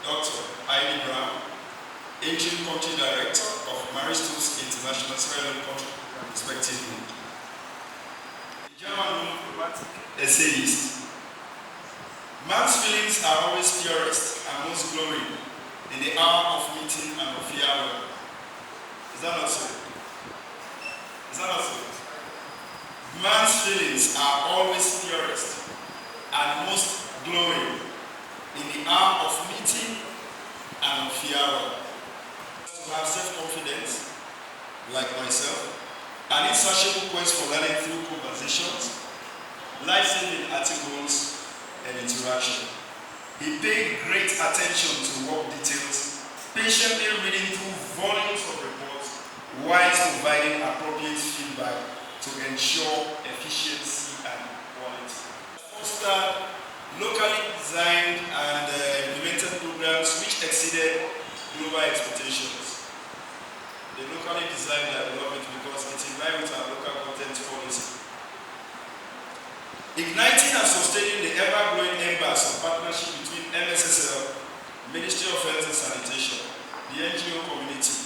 Dr. Heidi Brown, Interim Country Director of Maristos International Sierra Leone Country, respectively. The German diplomatic essayist. Man's feelings are always purest and most glowing in the hour of meeting and of farewell. Is that not so? Is that not so? Man's feelings are always purest and most glowing in the hour of meeting and of farewell. To have self-confidence, like myself, an insatiable quest for learning through conversations, life-saving articles, and interaction. He paid great attention to work details, patiently reading through volumes of reports, while providing appropriate feedback to ensure efficiency and quality. Fostered locally designed and implemented programs which exceeded global expectations. The locally designed, I love it because it's in line with our local content policy. Igniting and sustaining the ever-growing embers of partnership between MSSL, Ministry of Health and Sanitation, the NGO community,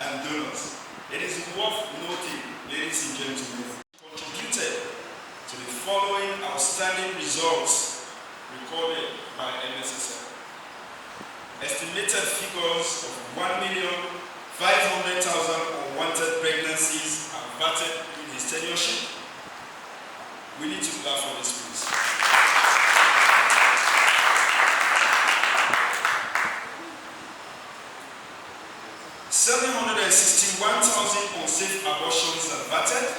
and donors. It is worth noting, ladies and gentlemen, contributed to the following outstanding results recorded by MSSL. Estimated figures of 1,500,000 unwanted pregnancies averted in his tenureship. We need to clap for this, please. $761,000 unsafe abortions averted.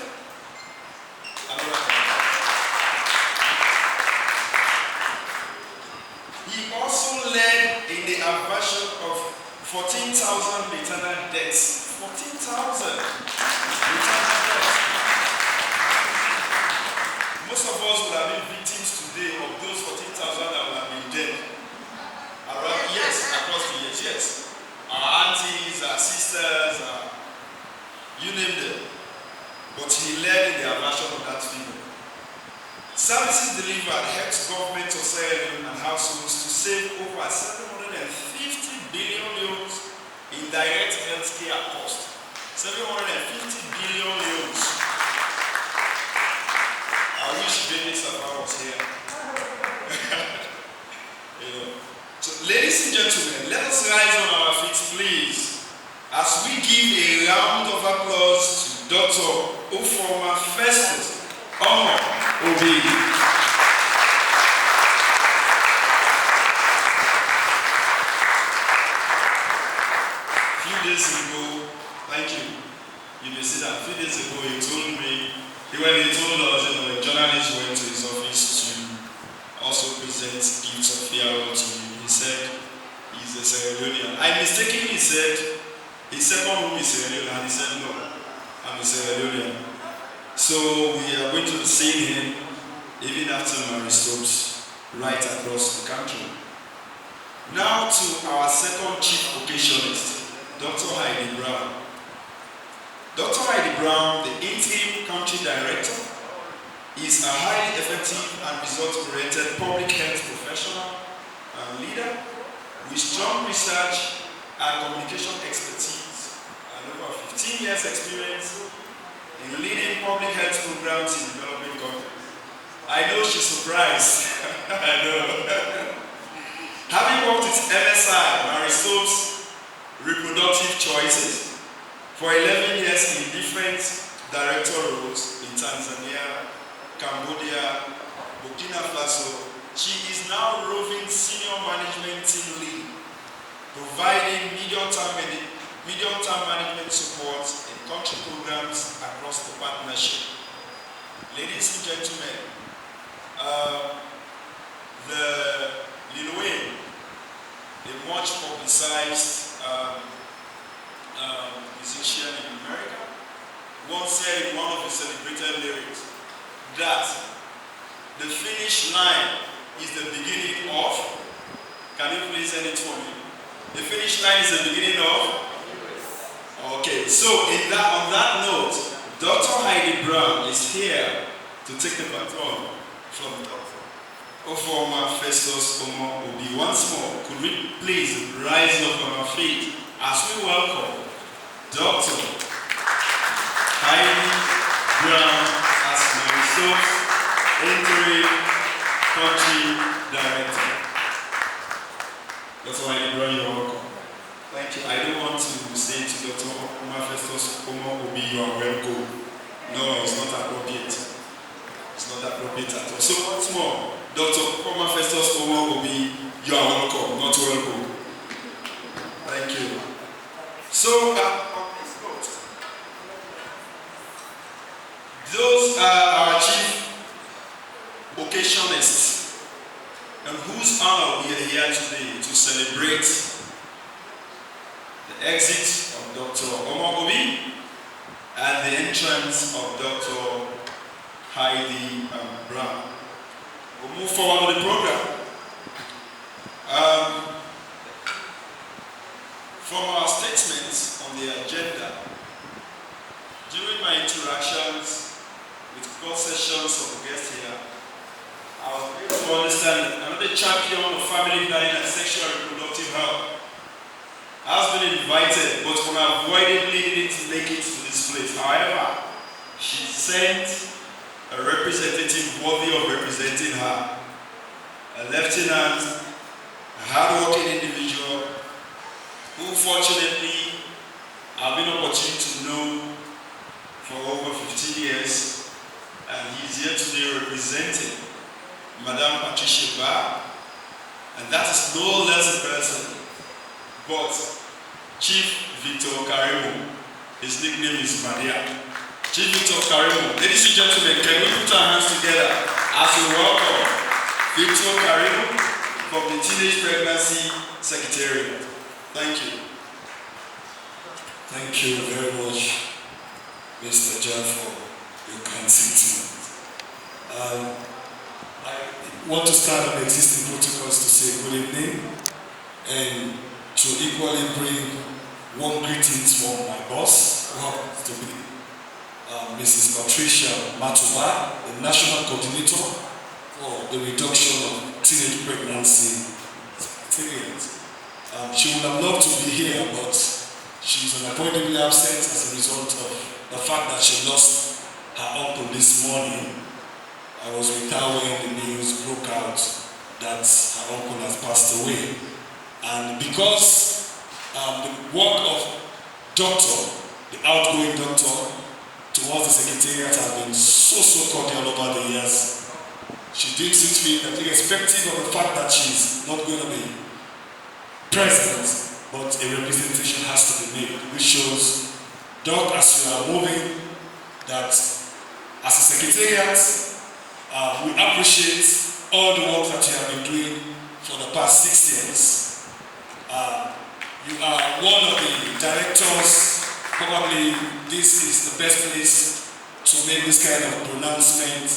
He also led in the aversion of 14,000 maternal deaths. 14,000 maternal deaths. Most of us would have been victims today of those 14,000 that would have been dead. Around, yes, across the years, yes. Our aunties, our sisters, you name them. But he led in the aversion of that figure. Services delivered helped governments of Sierra Leone and households to save over 750 billion euros in direct healthcare costs. 750 billion euros. I wish Baby Safa was here. So, ladies and gentlemen, let us rise on our feet, please, as we give a round of applause to Dr. Ufuoma Festus, Omo-Obi. Few days ago, thank you. You may see that. A few days ago, he told me, when he told us, a journalist went to his office to also present gifts of farewell to him. He said he's a Sierra Leonean. I mistakenly said his second room is Sierra Leone, and he said no, I'm a Sierra Leonean. So we are going to be seeing him even after my stops right across the country. Now to our second chief occasionist, Dr. Heidi Brown. Dr. Heidi Brown, the interim country director, is a highly effective and result-oriented public health professional and leader with strong research and communication expertise and over 15 years experience in leading public health programs in developing countries. I know she's surprised. I know. Having worked with MSI, Maristos Reproductive Choices, for 11 years in different director roles in Tanzania, Cambodia, Burkina Faso, she is now roving senior management team lead, providing medium-term management support in country programs across the partnership. Ladies and gentlemen, the Lil Wayne, the much publicized musician in America, once said in one of his celebrated lyrics that the finish line is the beginning of, can you please send it for me? The finish line is the beginning of? Okay, so on that note, Dr. Heidi Brown is here to take the baton from Dr. Ufuoma Festus Omo-Obi. Once more, could we please rise up on our feet as we welcome Dr. Heidi Brown as Mariso's Interim Country Director. Dr. Heidi Brown, you're welcome. Thank you. I don't want to say to Dr. Festus, Omo-Obi, you are welcome. No, it's not appropriate. It's not appropriate at all. So once more, Dr. Festus, Omo-Obi, you are welcome, not welcome. Thank you. So, on this note, those are our chief occasionalists, and whose honor we are here today to celebrate the exit of Dr. Omo-Obi and the entrance of Dr. Heidi Brown. We'll move forward with the program. From our statements on the agenda, during my interactions with cross-sections of the guests here, I was able to understand that another champion of family planning and sexual and reproductive health has been invited, but unavoidably didn't make it to this place. However, she sent a representative worthy of representing her, a lieutenant, a hard-working individual, who fortunately I've been opportune to know for over 15 years, and he's here today representing Madame Patricia Ba, and that is no less a person but Chief Victor Karimu. His nickname is Maria. Chief Victor Karimu. Ladies and gentlemen, can we put our hands together as we welcome Victor Karimu from the Teenage Pregnancy Secretariat. Thank you. Thank you very much, Mr. John, for your kind sentiment. I want to start on the existing protocols to say good evening and to equally bring warm greetings from my boss, who happens to be Mrs. Patricia Matuba, the National Coordinator for the Reduction of Teenage Pregnancy Secretariat. She would have loved to be here, but she's unavoidably absent as a result of the fact that she lost her uncle this morning. I was with her when the news broke out that her uncle has passed away. And because the work of doctor, the outgoing doctor, towards the Secretariat has been so cordial over the years, she deems it fit that irrespective of the fact that she's not going to be present, but a representation has to be made, which shows, Doc, as you are moving, that as a Secretariat, we appreciate all the work that you have been doing for the past 6 years. You are one of the directors. Probably this is the best place to make this kind of pronouncement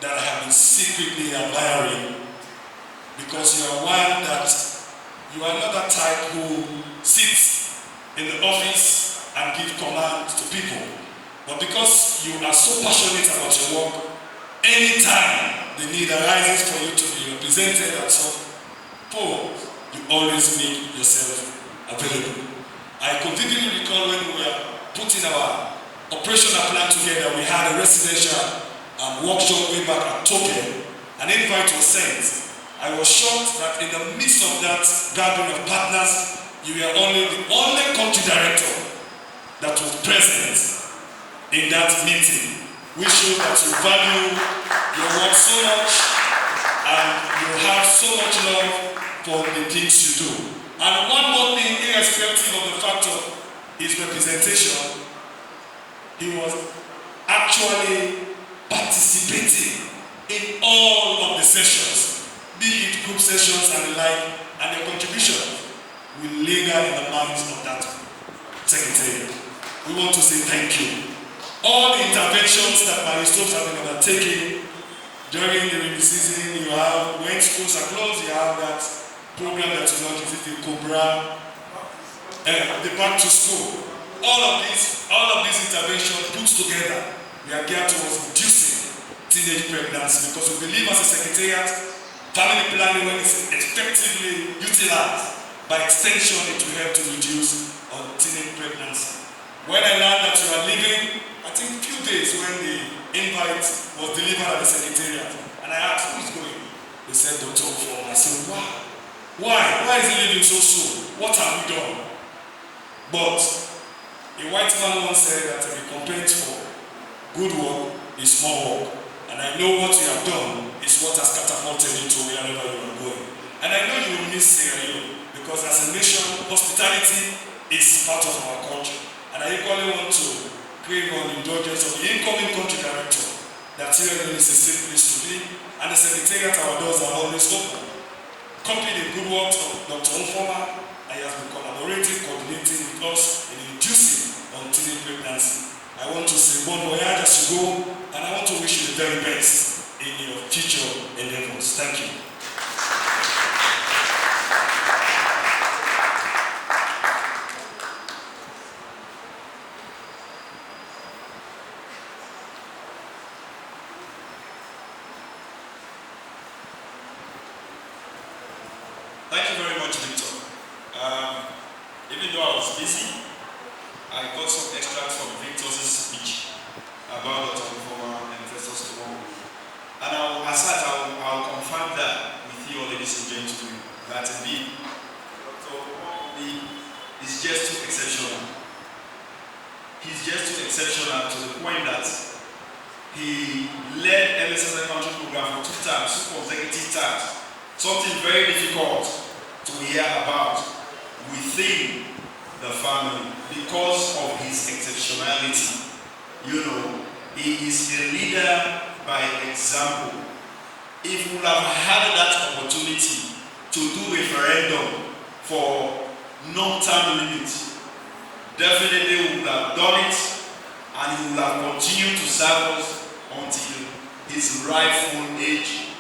that I have been secretly admiring, because you are one that you are not that type who sits in the office and give command to people, but because you are so passionate about your work, anytime the need arises for you to be represented and so forth, you always make yourself available. I vividly recall when we were putting our operational plan together, we had a residential workshop way back at Tokyo. An invite was sent. I was shocked that in the midst of that gathering of partners, you were the only country director that was present in that meeting, which shows that you value your work so much and you have so much love for the things you do. And one more thing, irrespective of the fact of his representation, he was actually participating in all of the sessions, be it group sessions and the like, and the contribution will linger in the minds of that secretary. We want to say thank you. All the interventions that Mariso's have been undertaking during the rainy season, you have, when schools are closed, you have that program that you launched, is the Cobra, the back to school. All of these interventions put together, we are geared towards reducing teenage pregnancy, because we believe as a secretariat, family planning, when it's effectively utilized, by extension, it will help to reduce teenage pregnancy. When I learned that you are leaving, I think a few days when the invite was delivered at the secretariat, and I asked, who is going? They said, Dr. Ufuoma. I said, wow. Why? Why is he leaving so soon? What have we done? But a white man once said that the complaint for good work is small work. And I know what you have done is what has catapulted you to wherever you are going. And I know you will miss Sierra Leone, because as a nation, hospitality is part of our culture. And I equally want to crave on the indulgence of the incoming country director that Sierra Leone is a safe place to be, and the secretariat, our doors are always open. Copied the good work of Dr. Ufuoma, and he has been collaborating, coordinating with us in reducing teenage pregnancy. I want to say bon voyage as you go, and I want to wish you the very best in your future endeavors. Thank you. Thank you very much, Victor. Even though I was busy, I got some extracts from Victor's speech about Dr. Ufuoma and Festus. And as such, I'll confirm that with you, ladies and gentlemen, that indeed Dr. Omo-Obi is just too exceptional. He's just too exceptional to the point that he led MSS Country Program for 2 terms, 2 consecutive terms. Something very difficult to hear about within the family because of his exceptionality. You know, he is a leader by example. If we have had that opportunity to do referendum for non-term limits, definitely we would have done it, and he would have continued to serve us until his rightful age.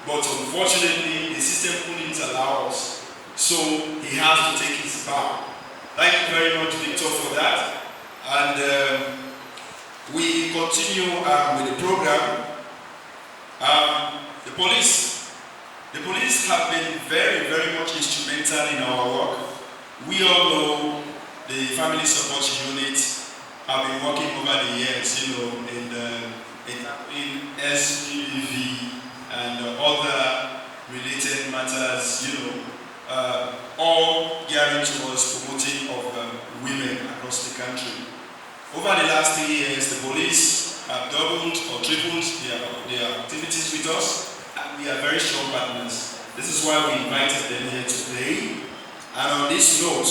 But unfortunately, the system couldn't allow us, so he has to take his bow. Thank you very much, Victor, for that. And we continue with the program. The police have been very, very much instrumental in our work. We all know the family support unit have been working over the years, you know, in SPV and other related matters, you know, all gearing towards promoting of women across the country. Over the last 3 years, the police have doubled or tripled their activities with us, and we are very strong partners. This is why we invited them here today. And on this note,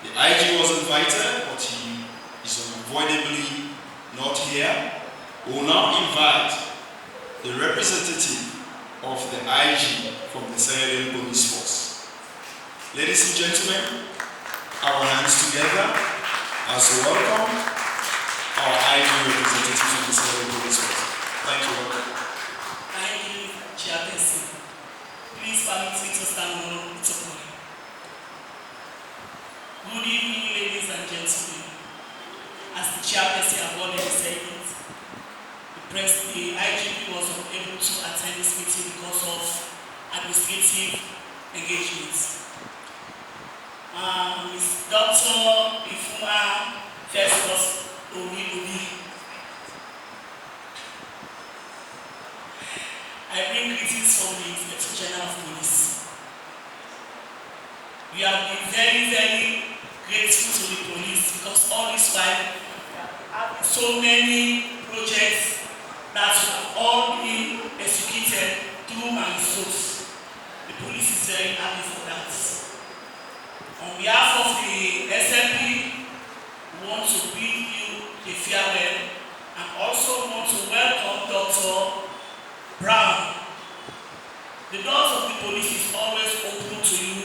the IG was invited, but he is unavoidably not here. We will now invite the representative of the IG from the Sierra Leone Police Force. Ladies and gentlemen, our hands together as we welcome our IG representative from the Sierra Leone Police Force. Thank you. Thank you, Chairperson. Please permit me to stand on its own. Good evening, ladies and gentlemen. As the Chairperson have already said it, the IGP was unable to attend this meeting because of administrative engagements. Ms. Dr. Ufuoma Festus Omo-Obi. I bring greetings from the Inspector General of Police. We have been very, very grateful to the police because all this while we have so many projects that have all been executed through my source. The police is very happy for that. On behalf of the SMP, we want to bid you a farewell and also want to welcome Dr. Brown. The doors of the police is always open to you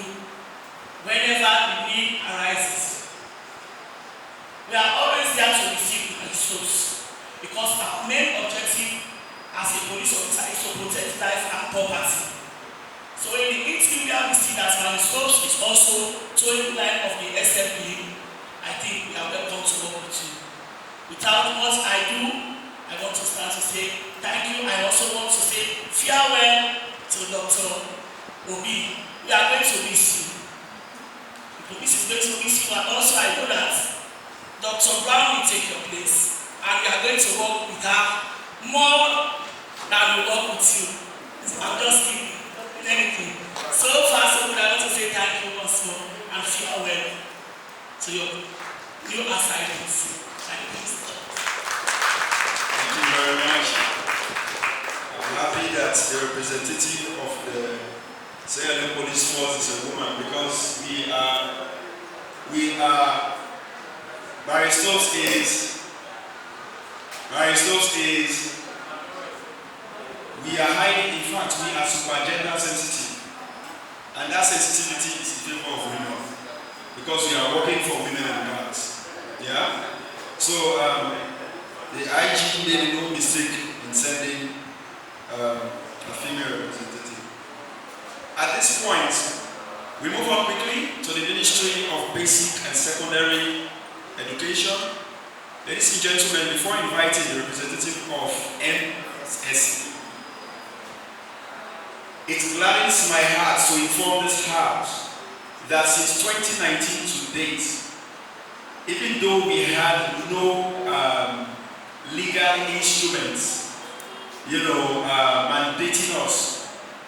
whenever the need arises. We are always there to receive my source. Because our main objective as a police officer is to protect life and property. So in the interior, we see that my source is also towing the line of the SMP. I think we are welcome to work with you. Without what I do, I want to start to say thank you. I also want to say farewell to Dr. Obi. We are going to miss you. The police is going to miss you, and also I know that Dr. Brown will take your place, and we are going to work with her more than we work with you. So I'm just kidding, anything. So far, so good. I want to say thank you once more and feel well to your new assignments. Thank you. Thank you very much. I'm happy that the representative of the Sierra Leone Police Force is a woman, because Mary Stokes is, we are hiding, in fact, we are super gender sensitive. And that sensitivity is in favor of women, because we are working for women and girls. Yeah? So, the IG made no mistake in sending a female representative. At this point, we move on quickly to the Ministry of Basic and Secondary Education. Ladies and gentlemen, before inviting the representative of MSSE, it gladdens my heart to inform this House that since 2019 to date, even though we had no legal instruments, mandating us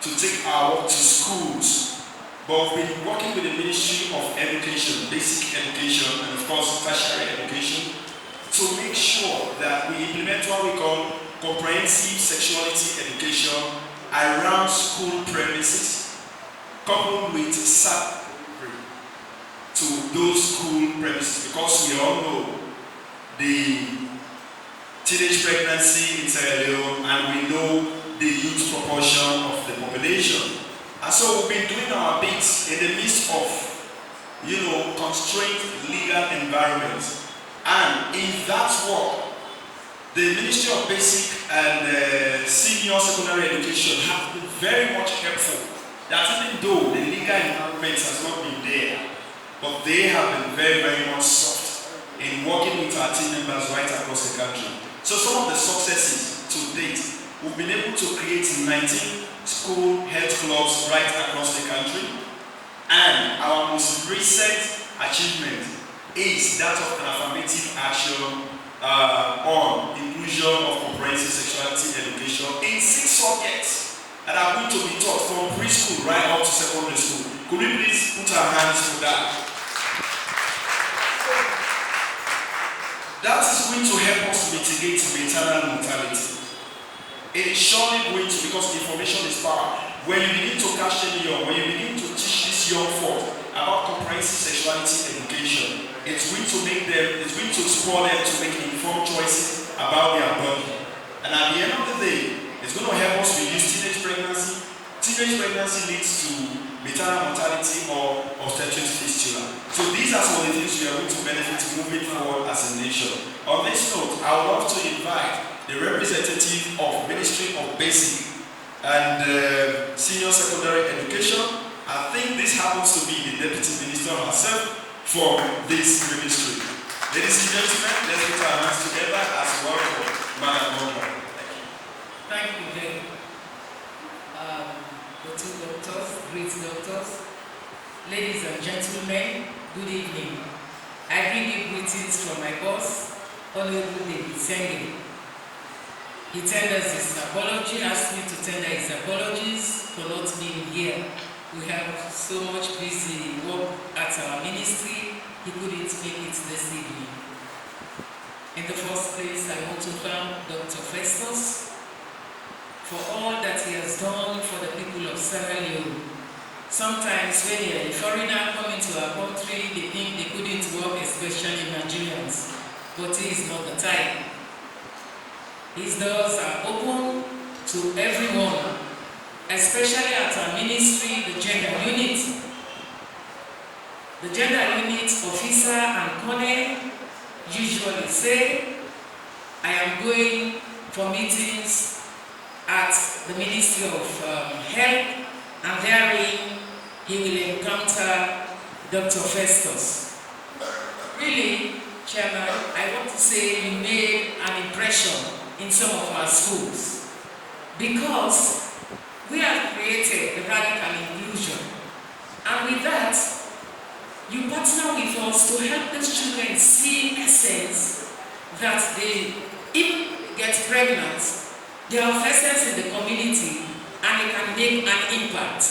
to take our work to schools, but we've been working with the Ministry of Education, Basic Education, and of course Tertiary Education, to make sure that we implement what we call comprehensive sexuality education around school premises, coupled with SAP to those school premises, because we all know the teenage pregnancy in Sierra Leone, and we know the youth proportion of the population. And so we've been doing our bits in the midst of, constrained legal environments. And in that work, the Ministry of Basic and Senior Secondary Education have been very much helpful. That even though the legal environment has not been there, but they have been very, very much soft in working with our team members right across the country. So some of the successes to date, we've been able to create 19 school health clubs right across the country. And our most recent achievement is that of an affirmative action on inclusion of comprehensive sexuality education in 6 subjects that are going to be taught from preschool right up to secondary school. Could we please put our hands for that? That is going to help us mitigate maternal mortality. It is surely going to, because information is power. When you begin to catch them young, when you begin to teach this young folk about comprehensive sexuality education, it's going to make them, it's going to explore them to make informed choices about their body. And at the end of the day, it's going to help us reduce teenage pregnancy. Teenage pregnancy leads to maternal mortality or obstetric fistula. So these are some of the things we are going to benefit moving forward as a nation. On this note, I would love to invite the representative of Ministry of Basic and Senior Secondary Education. I think this happens to be the Deputy Minister herself for this ministry. Ladies and gentlemen, let's put our hands together as welcome Madam Monroe. Thank you, Jay. The two doctors, great doctors, ladies and gentlemen, good evening. I bring you greetings from my boss, Honorable David Senge. He tenders his apology, asked me to tender his apologies for not being here. We have so much busy work at our ministry, he couldn't make it this evening. In the first place, I want to thank Dr. Festus for all that he has done for the people of Sierra Leone. Sometimes when a foreigner coming to our country, they think they couldn't work, especially Nigerians. But he is not the type. His doors are open to everyone, especially at our ministry, the gender unit. The gender unit officer and colonel usually say, I am going for meetings at the Ministry of Health, and therein he will encounter Dr. Festus. Really, Chairman, I want to say you made an impression in some of our schools, because we are created the radical inclusion. And with that, you partner with us to help these children see essence that they, if get pregnant, they are essence in the community and they can make an impact.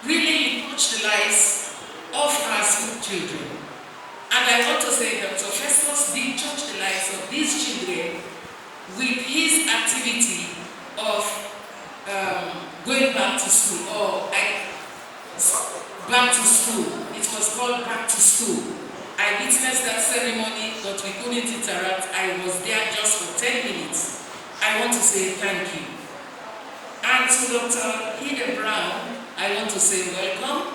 Really, you touch the lives of our school children. And I want to say Dr. Festus did touch the lives of these children with his activity of going back to school, or back to school. It was called Back to School. I witnessed that ceremony, but we couldn't interact. I was there just for 10 minutes. I want to say thank you. And to Dr. Hide Brown, I want to say welcome.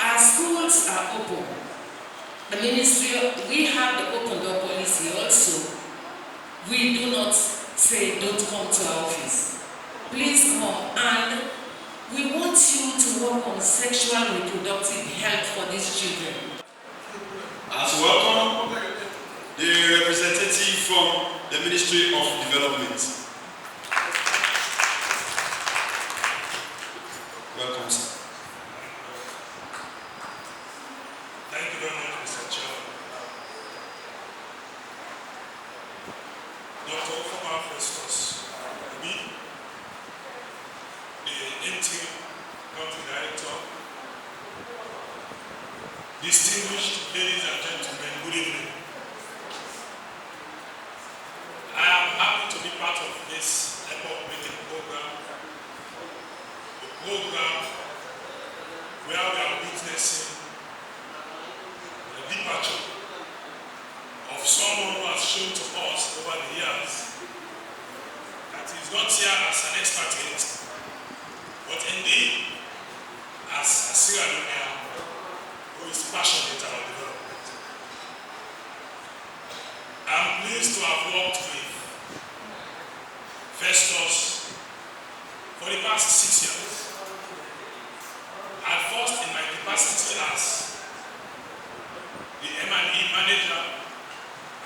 Our schools are open. The ministry, we have the open door policy also. We do not say don't come to our office. Please come, and we want you to work on sexual and reproductive health for these children. As welcome the representative from the Ministry of Development. Welcome, sir. Thank you very much, Mr. Chair. Dr. Ufuoma Festus, me, the interim country director, distinguished ladies and gentlemen, good evening. I am happy to be part of this epoch-making program, a program where we are witnessing the departure of someone who has shown to us over the years that he is not here as an expatriate, but indeed as a Sierra Leonean who is passionate about development. I am pleased to have worked with Festus for the past 6 years. At first in my capacity as the M&E manager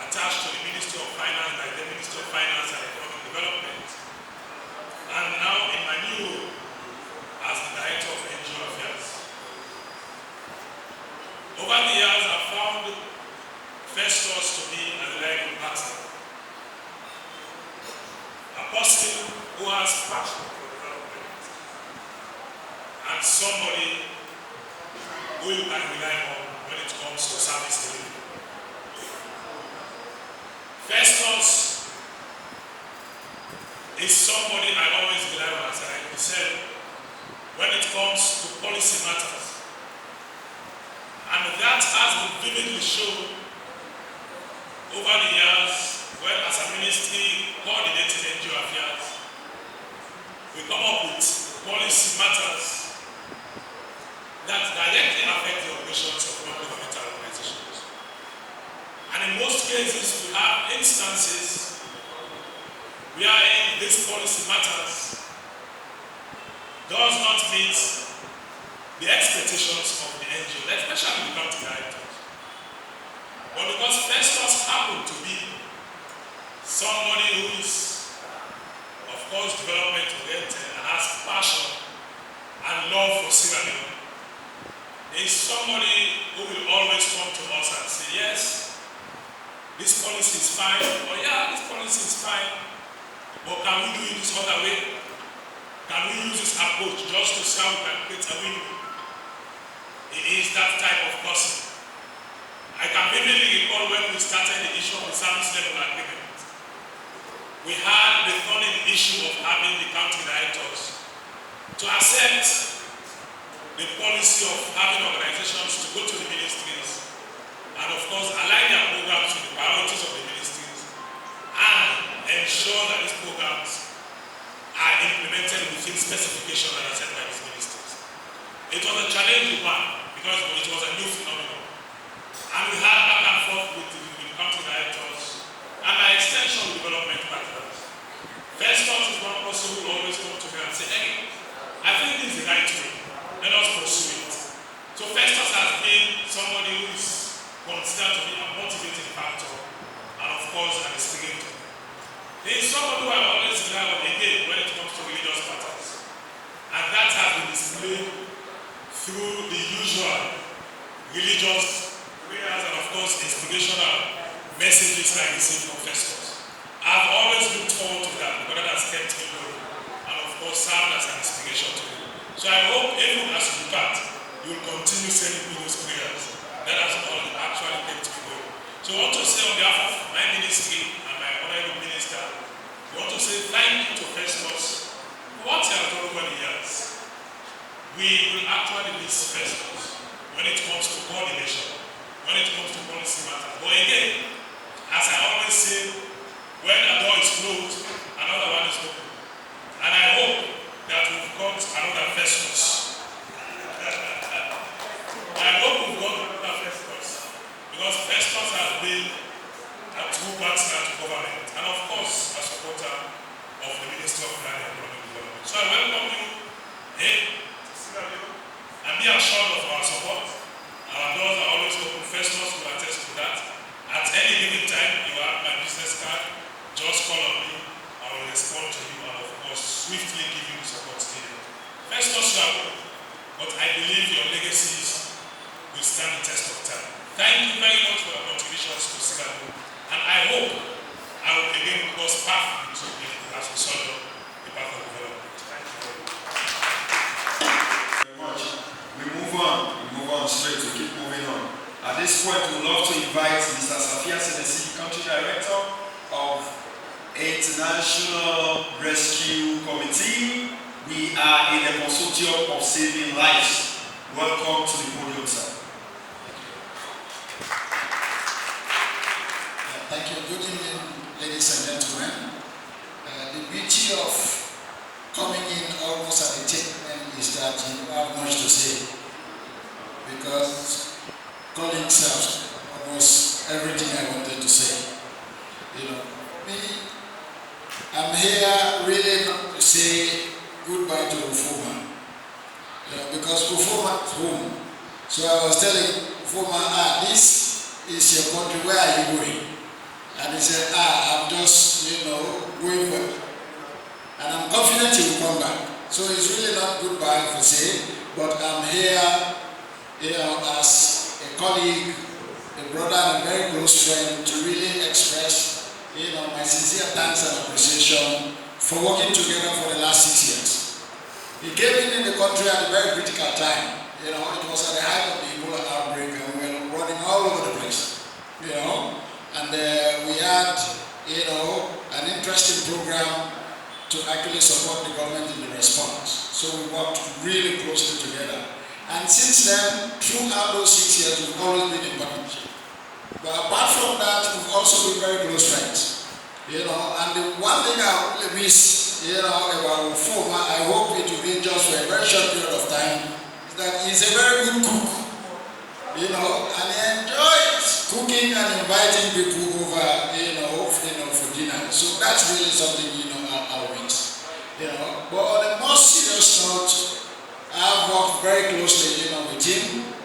attached to the Ministry of Finance by the Ministry of Finance and Economic Development, and now in my new role as the Director of NGO Affairs. Over the years, I've found Festus to be a reliable partner, a person who has passion for development, and somebody who you can rely on when it comes to service delivery. Festus is somebody I always rely on, as I said, when it comes to policy matters. And that has been vividly shown over the years when, as a ministry coordinating NGO affairs, we come up with policy matters that directly affect the operations of non-governmental organizations. And in most cases, we have instances wherein these policy matters does not meet the expectations of the NGO, especially the country directors. But because Festus happened to be somebody who is, of course, development oriented and has passion and love for Sierra Leone, is somebody who will always come to us and say, yes, this policy is fine, or yeah, this policy is fine, but can we do it this other way? Can we use this approach just to see how we can create a win-win? He is that type of person. I can vividly recall when we started the issue of the service level agreement. We had the thorny issue of having the country directors to accept the policy of having organizations to go to the ministries and of course align their programs with the priorities of the ministries and ensure that these programs are implemented within specifications that are set by these ministries. It was a challenging one because it was a new phenomenon. And we had back and forth with the country directors and by extension development partners. Festus is one person who will always come to me and say, hey, I think this is the right way. Let us pursue it. So Festus has been somebody who is considered to be a motivating factor and of course an instigator. There is somebody who I always rely on again when it comes to religious matters. And that usual religious prayers and of course inspirational messages I receive from Festus. I've always looked forward to that because that has kept me going and of course served as an inspiration to me. So I hope even as you depart, you will continue sending me those prayers. That has actually kept me going. So I want to say on behalf of my ministry and my honorable minister, we want to say thank you to Festus for what he has done over the years. We will actually miss Festus when it comes to coordination, when it comes to policy matters. But again, as I always say, when a door is closed, another one is open. And I hope that we've got another Festus. I hope we've got another Festus. Because Festus has been a true partner to government. And of course, a supporter of the Ministry of Planning and Economic Development. So I welcome you and be assured of our support. Our doors are always open. Festus will attest to that. At any given time, you have my business card. Just call on me. I will respond to you and of course swiftly give you the support needed. Festus, you are good, but I believe your legacies will stand the test of time. Thank you very much for your contributions to Singapore, and I hope I will again cross paths with you as we solve the path of development. Thank you very much. We move on straight to keep moving on. At this point, we would love to invite Mr. Safia Senesi, Country Director of International Rescue Committee. We are in a consortium of saving lives. Welcome to the podium, sir. Thank you. Good evening, ladies and gentlemen. The beauty of coming in almost at the tail end is that you have much to say, because colleagues have almost everything I wanted to say. I'm here really not to say goodbye to Ufuoma, because Ufuoma is home. So I was telling Ufuoma, this is your country, where are you going? And he said, I'm just, going for it. And I'm confident he will come back. So it's really not goodbye for say, but I'm here, as a colleague, a brother, and a very close friend to really express my sincere thanks and appreciation for working together for the last 6 years. He came in the country at a very critical time. It was at the height of the Ebola outbreak and we were running all over the place. And we had, an interesting program to actually support the government in the response. So we worked really closely together. And since then, throughout those 6 years, we've always been in partnership. But apart from that, we've also been very close friends. And the one thing I really miss, about Ufuoma, I hope it will be just for a very short period of time, is that he's a very good cook. And he enjoys cooking and inviting people over, for dinner. So that's really something, I'll miss. But on a more serious note, I've worked very closely, with him.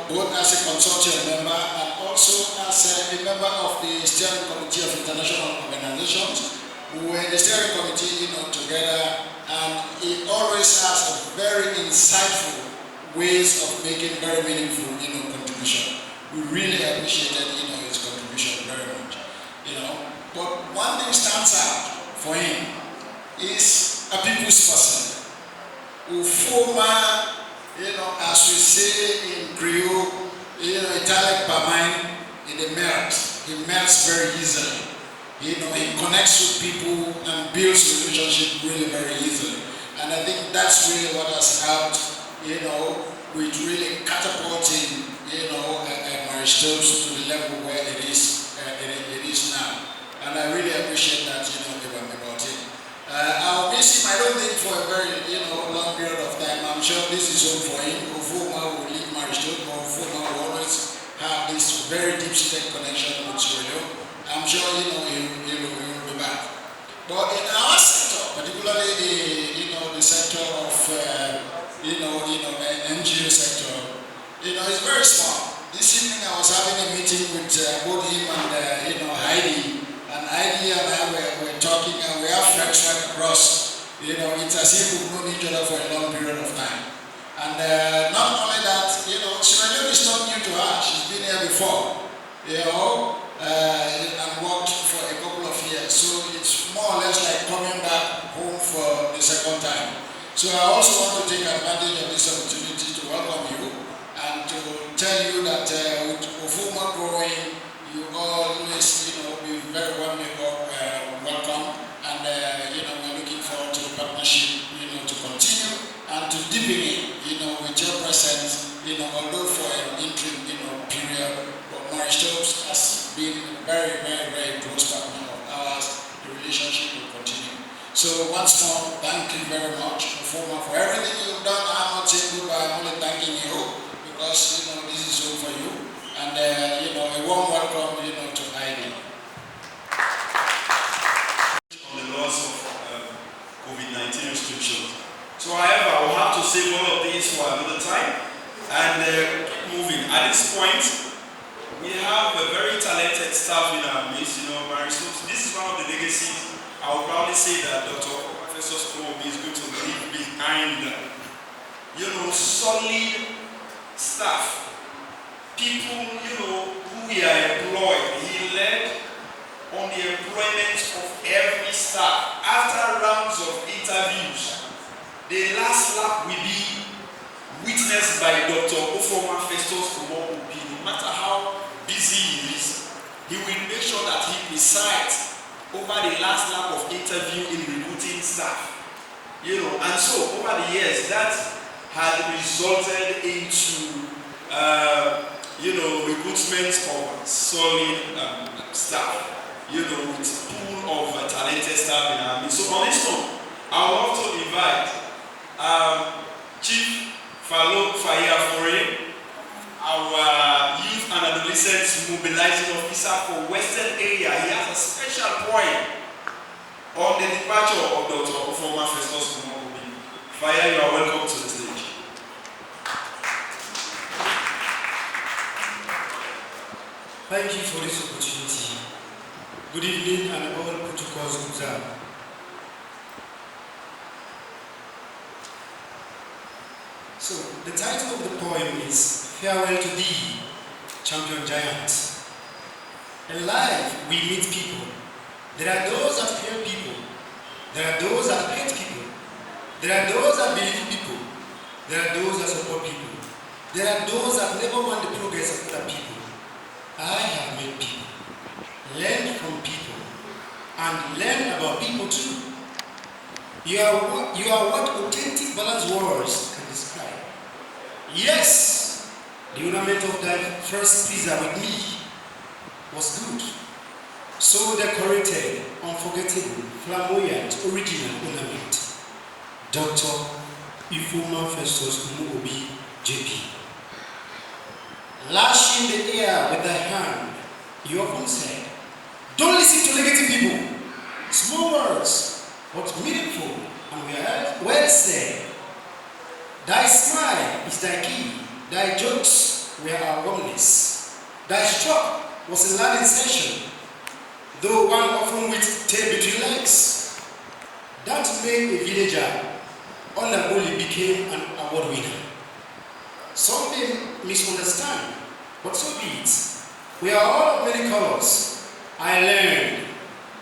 Both as a consortium member and also as a member of the Steering Committee of International Organizations. We were in the Steering Committee, together, and he always has a very insightful ways of making very meaningful, contribution. We really appreciated, his contribution very much, But one thing stands out for him is a people's person. Ufuoma, as we say in Creole, italic per mind, he melts very easily. He connects with people and builds relationship really very easily. And I think that's really what has helped, with really catapulting, Maristos to the level where it is now. And I really appreciate that, about it. I'll miss him, I don't think for a very, long period of time. I'm sure this is home for him. Ufuoma will leave Maristos, but Ufuoma will always have this very deep-seated connection with Sierra. I'm sure, he'll be back. But in our sector, particularly the sector of, NGO sector, it's very small. This evening I was having a meeting with both him and, Heidi. And Heidi and I were talking, and we have friends right across. It's as if we've known each other for a long period of time. And not only that, Sierra Leone is not new to her. She's been here before, and worked for a couple of years. So it's more or less like coming back home for the second time. So I also want to take advantage of this opportunity to welcome you and to tell you that with Ufuoma growing, you always, be very welcome, and we're looking forward to the partnership, to continue and to deepen it, with your presence, although for an interim, period, but Maristos has been a very, very, very close partner of ours. The relationship will continue. So once more, thank you very much, Ufuoma, for everything you've done. I'm not saying goodbye, I'm only thanking you because this is all for you. And a warm welcome, to Ivy. On the loss of COVID-19 restrictions. So however, I will have to save all of this for another time and keep moving. At this point, we have a very talented staff in our midst, Marisol. This is one of the legacies. I would probably say that Dr. Festus Omo-Obi is going to leave behind, solid staff. People, who we are employed. He led on the employment of every staff. After rounds of interviews, the last lap will be witnessed by Dr. Ufuoma Festus Omo-Obi. No matter how busy he is, he will make sure that he presides over the last lap of interview in recruiting staff. And so over the years, that had resulted into recruitment of solid staff, with pool of talented staff in our midst. So on this note, I would love to invite Chief Falo Fayafore, our youth and adolescents mobilizing officer for Western area. He has a special point on the departure of Dr. Ufuoma Festus Omo-Obi. Fire, you are welcome to the stage. Thank you for this opportunity. Good evening and all protocols observed. So, the title of the poem is Farewell to Thee, Champion Giant. In life, we meet people. There are those that fear people. There are those that hate people. There are those that believe people. There are those that support people. There are those that never want the progress of other people. I have met people, learned from people, and learned about people too. You are what authentic balanced words can describe. Yes, the ornament of thy first pizza with me was good. So decorated, unforgettable, flamboyant, original ornament. Dr. Ufuoma Festus Omo-Obi, JP. Lashing the air with thy hand, you often said, don't listen to negative people. Small words, but meaningful and well said. Thy smile is thy key, thy jokes were our wellness. Thy stroke was a learning session, though one often with tail between legs. That made a villager unably became an award winner. Some may misunderstand, but so be it. We are all of many colors. I learned,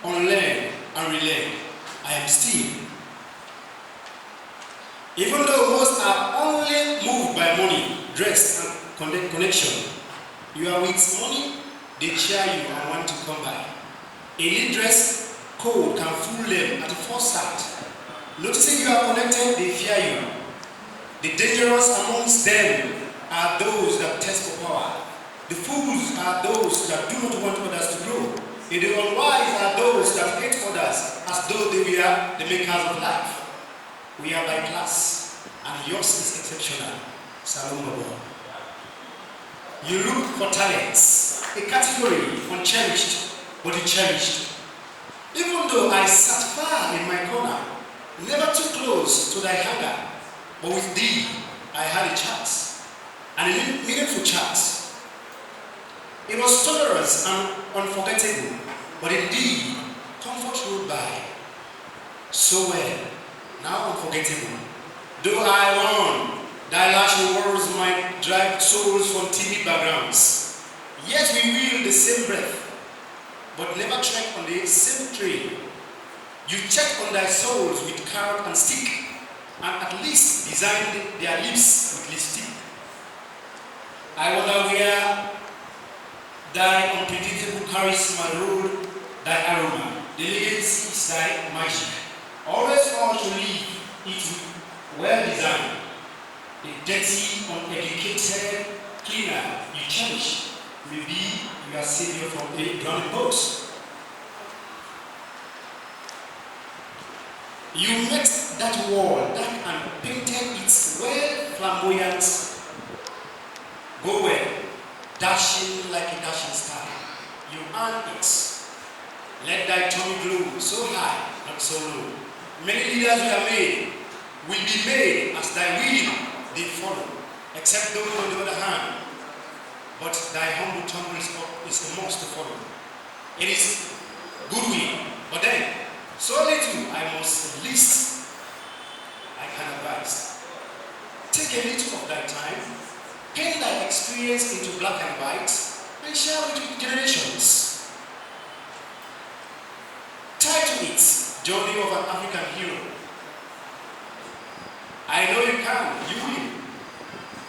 unlearned, and relearned. I am still. Even though most are only moved by money, dress, and connection, you are with money, they cheer you and want to come by. A neat dress code can fool them at the first sight. Noticing you are connected, they fear you. The dangerous amongst them are those that test for power. The fools are those that do not want others to grow. And the unwise are those that hate others as though they were the makers of life. We are by class, and yours is exceptional. Salom Babo. You look for talents, a category uncherished, but cherished. Even though I sat far in my corner, never too close to thy hunger, but with thee I had a chat, and a meaningful chat. It was tolerance and unforgettable, but indeed comfort rode by. So well, now unforgettable. Though I won, Dilation words might drive souls from TV backgrounds. Yet we wield the same breath, but never tread on the same trail. You check on thy souls with carrot and stick, and at least design their lips with lipstick. I wonder where thy unpredictable charisma ruled thy aroma. The legacy is thy magic. Always all to leave it with well designed. The dirty, uneducated cleaner you cherish may be your savior from a drowning boat. You met that wall dark and painted its well flamboyant go well, dashing like a dashing star. You earn it. Let thy tummy glow so high, not so low. Many leaders will be made as thy will they follow, except those on the other hand. But thy humble tongue is the most to follow. It is goodwill, but then, so little I must least I can advise. Take a little of thy time, paint thy experience into black and white, and share it with generations. Title it, Journey of an African Hero. I know you can, you will.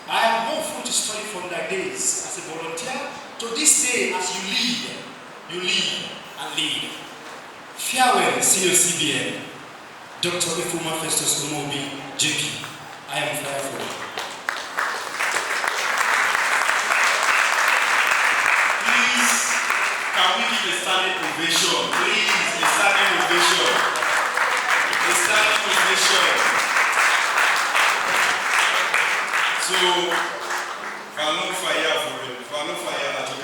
I have more food to study from thy days as a volunteer to this day as you lead and lead. Farewell, Senior CBN, Dr. Ufuoma Festus Omo-Obi, JP. I am fearful. Please, can we give a standing ovation? Please, a standing ovation. A standing ovation. So, Falun fire for it. Falun fire at the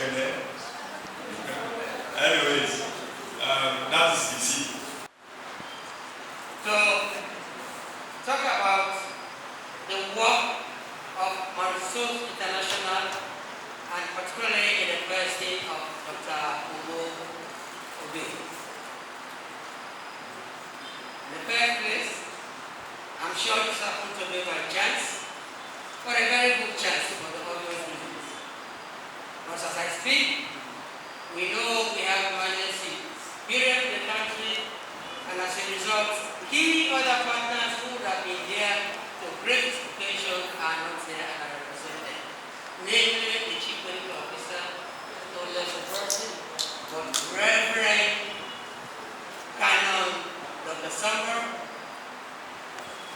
anyways, that is the seed. So, talk about the work of Marisol International and particularly in the University of Dr. Omo-Obi. In the first place, I'm sure this happened to me by chance, but a very good chance for the obvious reasons. Because as I speak, we know we have emergency period in the country, and as a result, key other partners who would have been there to great occasion are not there and are represented. Namely, the Chief Medical Officer, no less a person, but Reverend Canon Dr. Summer,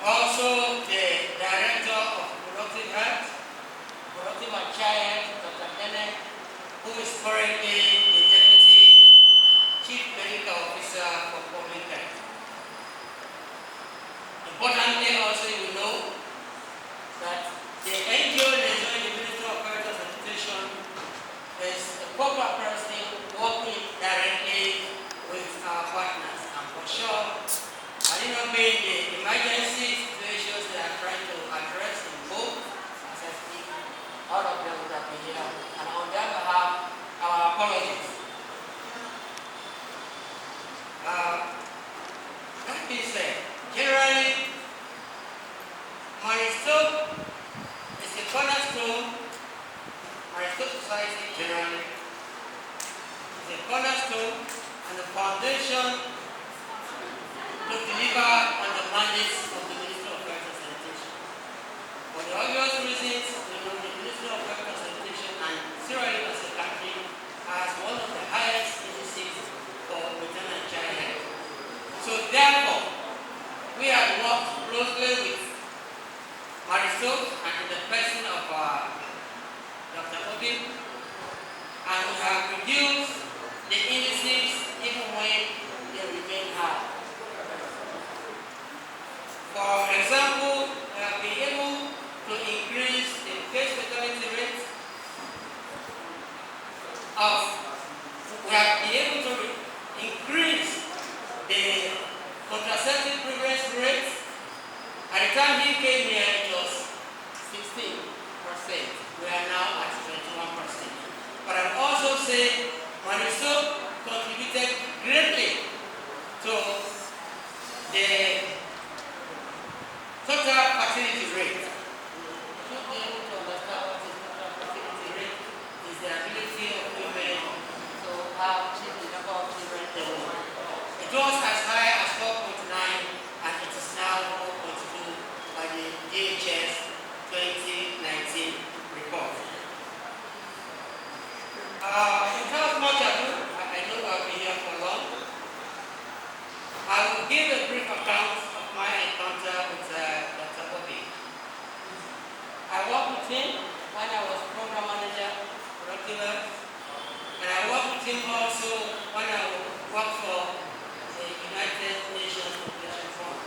also the Director of Productive Health, Productive and Child, Dr. Kenneth, who is currently the Deputy Chief Medical Officer for Public Health. Importantly, also you know that the NGO enjoying the Ministry of Health and Sanitation is a proper person working directly with our partners. And for sure, I did not mean the emergency situations they are trying to address in both as I speak, all of them would have been here. And on their behalf, our apologies. That being said, generally, Marisol is a cornerstone, Marisol Society generally is a cornerstone and the foundation to deliver on the mandates of the Ministry of Health and Sanitation. For the obvious reasons, the Ministry of Health and Sanitation and Sierra Leone as a country has one of the highest indices for maternal and child health. So therefore, we have worked closely with Marisol and in the person of Dr. Obi, and we have reduced the indices even when they remain high. For example, we have been able to increase the case fatality rate we have been able to increase the contraceptive prevalence rate. At the time he came here, it was 16%. We are now at 21%. But I also say Marisol contributed greatly to the total fertility rate. him also when I worked for the United Nations Population Fund.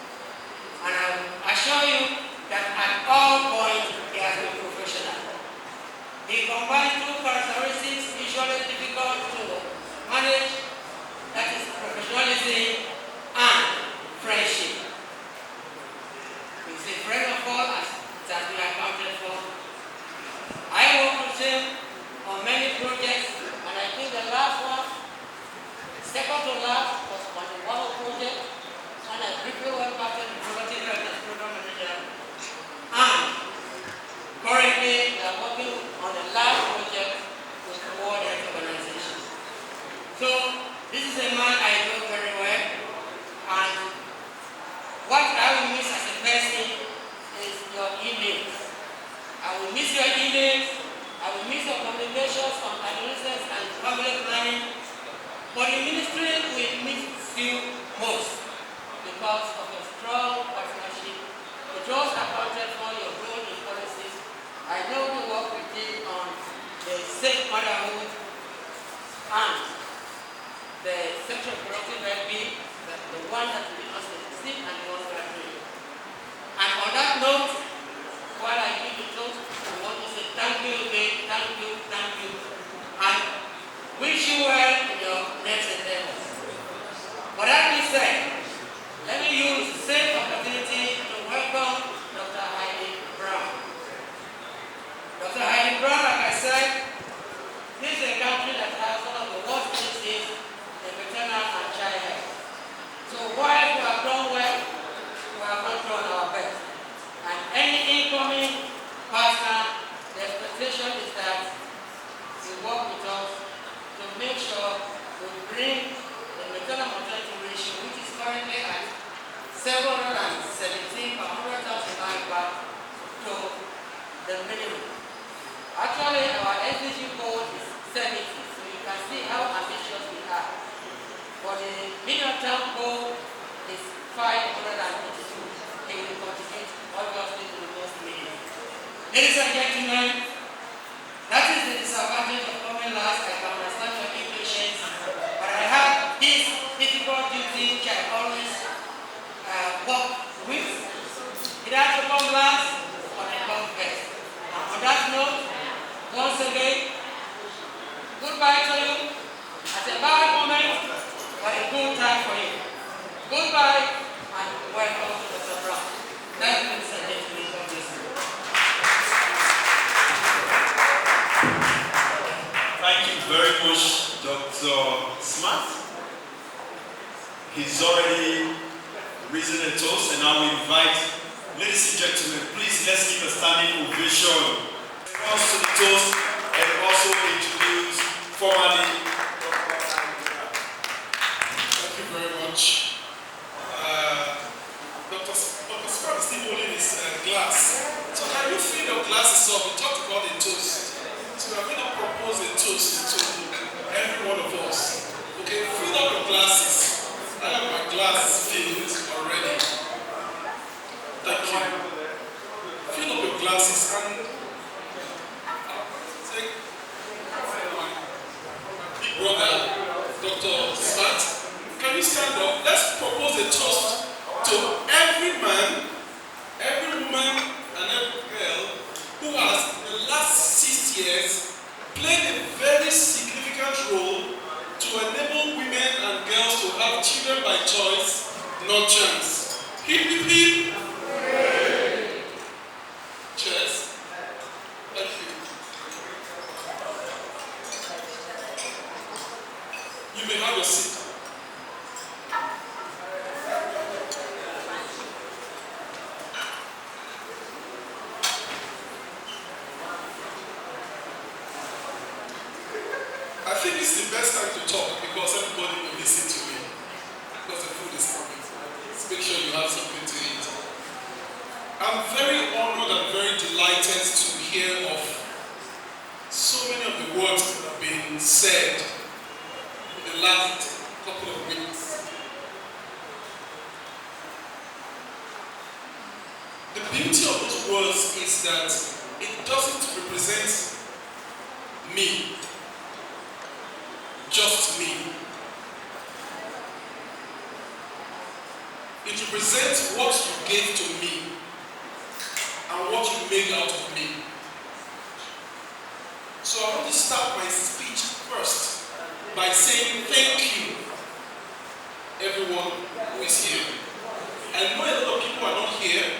And I assure you that at all points he has been professional. He combines two characteristics usually difficult to manage, that is professionalism and friendship. He's a friend of all, as it has been accounted for. I worked with him on many projects, and I think the last one, second to last, was on the Omo project, and I briefly went back to the Paparazzi Red Carpet program manager. And currently, we are working on the last project with the World Health Organization. So, this is a man I know very well, and what I will miss as a person is your emails. I will miss your emails, I will miss your communications on adolescence and family planning, but the ministry will miss you most because of your strong partnership. It was accounted for your role in policies. I know we work with you on the safe motherhood and the sexual productive well-being, the one that we must see and the one we are doing. And on that note, while I give the talk, I want to say thank you again, thank you, and wish you well in your next endeavors. But that being said, let me use the same opportunity to welcome Dr. Heidi Brown. Dr. Heidi Brown, like I said, this is a country that has one of the worst cases in maternal and child health. So while we have done well, we have not done our best. And any incoming partner, the expectation is that you work with us to make sure we bring the maternal mortality ratio, which is currently at 717 per 100,000 lives back, to the minimum. Actually, our SDG goal is 70, so you can see how ambitious we are. But the medium-term goal is 582. They will contribute obviously to the most million. Ladies and gentlemen, that is the disadvantage of coming last. I can understand your impatience, but I have this difficult duty which I always work with. It has to come last or it comes first. And on that note, once again, goodbye to you at a bad moment, but a good time for you. Goodbye and welcome to Dr. Brown. Thank you, Mr. Gentleman. God bless you. Thank you very much, Dr. Smart. He's already risen a toast, and now we invite, ladies and gentlemen, please let's give a standing ovation. Also the toast, and also introduce formally. Thank you very much. Dr. Smart is still holding his glass. So can you fill your glasses up? We talked about a toast. So I'm going to propose a toast to every one of us. Okay, fill up your glasses. I have my glass filled already. Thank you. Fill up your glasses and take my big brother, Dr. Smart. Can you stand up? Let's propose a toast to every man, every woman, and every girl who has, in the last 6 years, played a very significant role to enable women and girls to have children by choice, not chance. Hip, hip, hip. Cheers. Thank you. You may have your seat. I think it's the best time to talk because everybody will listen to me. Because the food is coming. Let's make sure you have something to eat. I'm very honored and very delighted to hear of so many of the words that have been said in the last couple of weeks. The beauty of those words is that it doesn't represent me, just present what you gave to me and what you made out of me. So I want to start my speech first by saying thank you, everyone who is here. I know a lot of people are not here.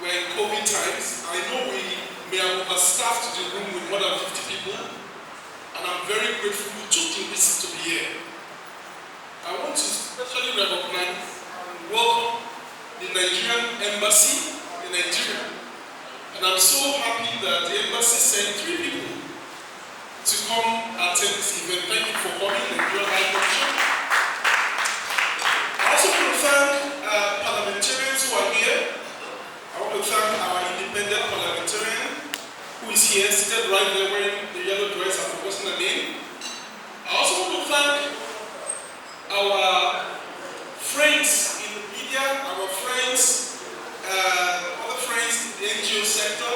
We're in COVID times. I know we may have overstaffed the room with more than 50 people, and I'm very grateful you took the risk to be here. I want to especially recognize and welcome the Nigerian Embassy in Nigeria. And I'm so happy that the embassy sent 3 people to come attend this event. Thank you for coming, Nigerian High Commission. I also want to thank parliamentarians who are here. I want to thank our independent parliamentarian who is here, seated right there wearing the yellow dress. I've forgotten her name. I also want to thank our friends in the media, our friends, other friends in the NGO sector,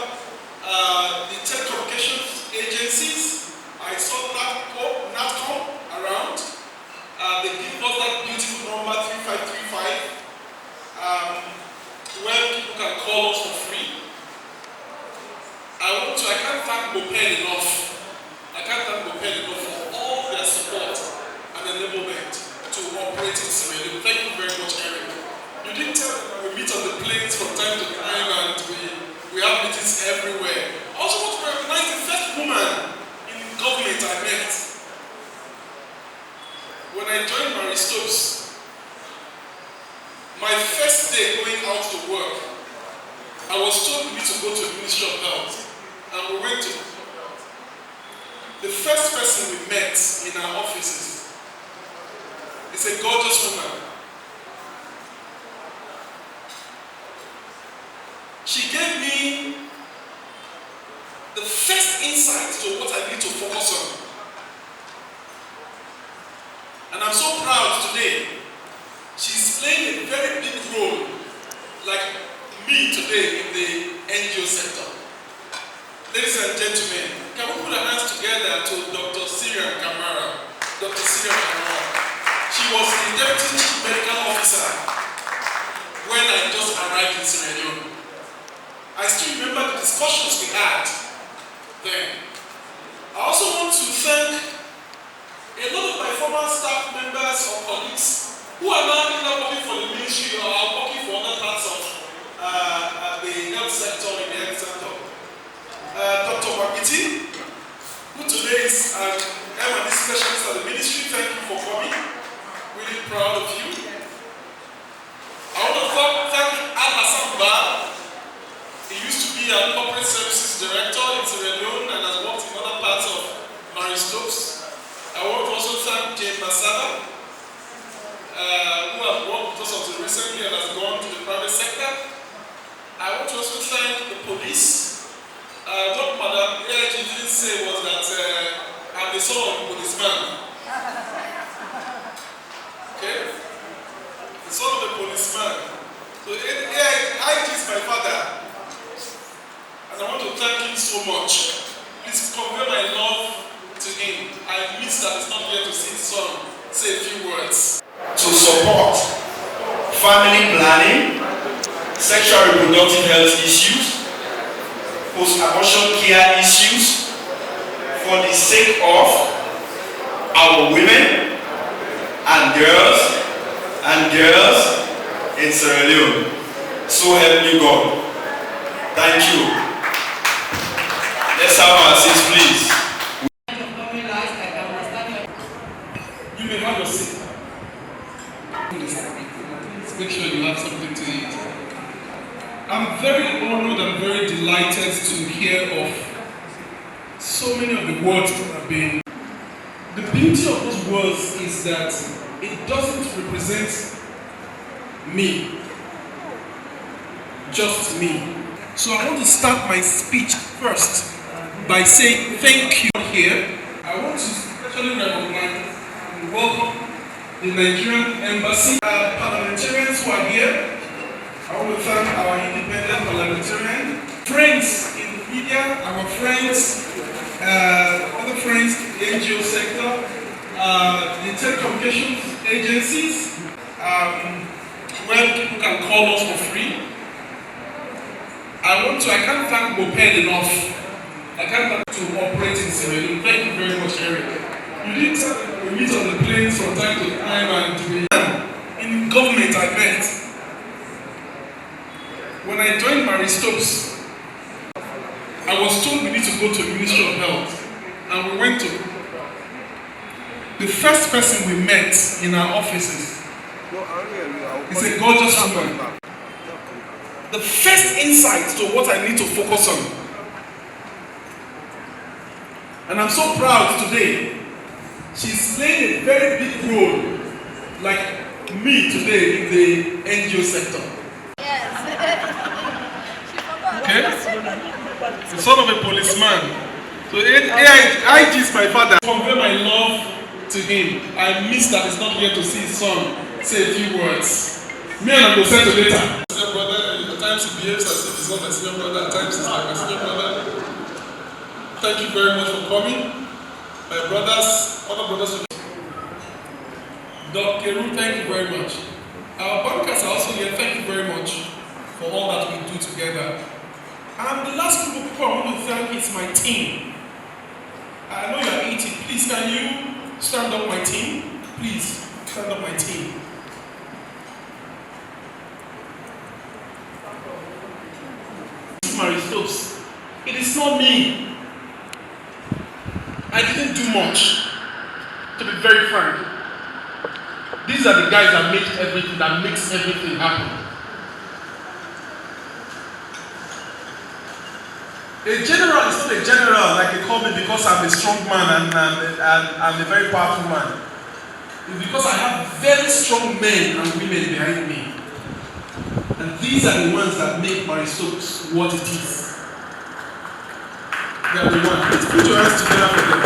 the telecommunications agencies. I saw NATCOM around. They give us that beautiful number 3535, where people can call us for free. I can't thank Moped enough. I can't thank Moped enough for all their support and enablement to operate in Sierra Leone. Thank you very much, Eric. You didn't tell me that we meet on the planes from time to time and we have meetings everywhere. I also want to recognize the first woman in government I met. When I joined Mary Stokes, my first day going out to work, I was told we need to go to the Ministry of Health, and we went to the first person we met in our offices is a gorgeous woman. She gave me the first insight to what I need to focus on. And I'm so proud today. She's playing a very big role, like me today in the NGO sector. Ladies and gentlemen, can we put our hands together to Dr. Syrian Kamara? Dr. Syrian Kamara. She was the Deputy Chief Medical Officer when I just arrived in Sierra Leone. I still remember the discussions we had then. I also want to thank a lot of my former staff members or colleagues who are now either working for the ministry or are working for other parts of the health sector in the health sector. Dr. Wabiti, who today is an M&E specialist at the ministry, thank you for coming. Really proud of you. I want to thank Al-Hassan Ba. He used to be a corporate services director in Sierra Leone and has worked in other parts of Mary Stokes. I want to also thank Jane Masada, who has worked with us until recently and has gone to the private sector. I want to also thank the police. What Madam AIG didn't say was that I'm the son of a policeman. Okay? The son of a policeman. So AIG is my father. And I want to thank him so much. Please convey my love to him. I miss that he's not here to see his son say a few words. To support family planning, sexual reproductive health issues, post-abortion care issues, for the sake of our women and girls in Sierra Leone. So help me God. Thank you. Let's have our seats, please. You may have your seat. Make sure you have something to eat. I'm very honored and very delighted to hear of so many of the words that have been. The beauty of those words is that it doesn't represent me, just me. So I want to start my speech first by saying thank you here. I want to especially recognize and welcome the Nigerian Embassy, parliamentarians who are here. I want to thank our independent parliamentarian, friends in the media, our friends, other friends in the NGO sector, the telecommunications agencies, where people can call us for free. I can't thank Moped enough. I can't thank to operate in Sierra Leone. Thank you very much, Eric. You did meet on the planes from time to time, and in government I met. When I joined Mary Stokes, I was told we need to go to the Ministry of Health, and we went to. The first person we met in our offices is a gorgeous woman. The first insight to what I need to focus on. And I'm so proud today. She's playing a very big role, like me today, in the NGO sector. Yes. Okay? The son of a policeman. So IG is my father. Convey my love to him. I miss that he's not here to see his son say a few words. Me and I go send you later. Senior brother, at times he behaves as if he's not my senior brother, at times he's like my senior brother. Thank you very much for coming. My brothers, other brothers. Dr. Keru, thank you very much. Our bankers are also here. Thank you very much for all that we do together. And the last group of people I want to thank is my team. I know you are eating. Please, can you stand up, my team? Please, stand up, my team. Mary Stokes. It is not me. I didn't do much, to be very frank. These are the guys that makes everything happen. A general is not a general like they call me because I'm a strong man and I'm a very powerful man. It's because I have very strong men and women behind me. And these are the ones that make Mary Stokes what it is. They are the ones. Let's put your hands together for them.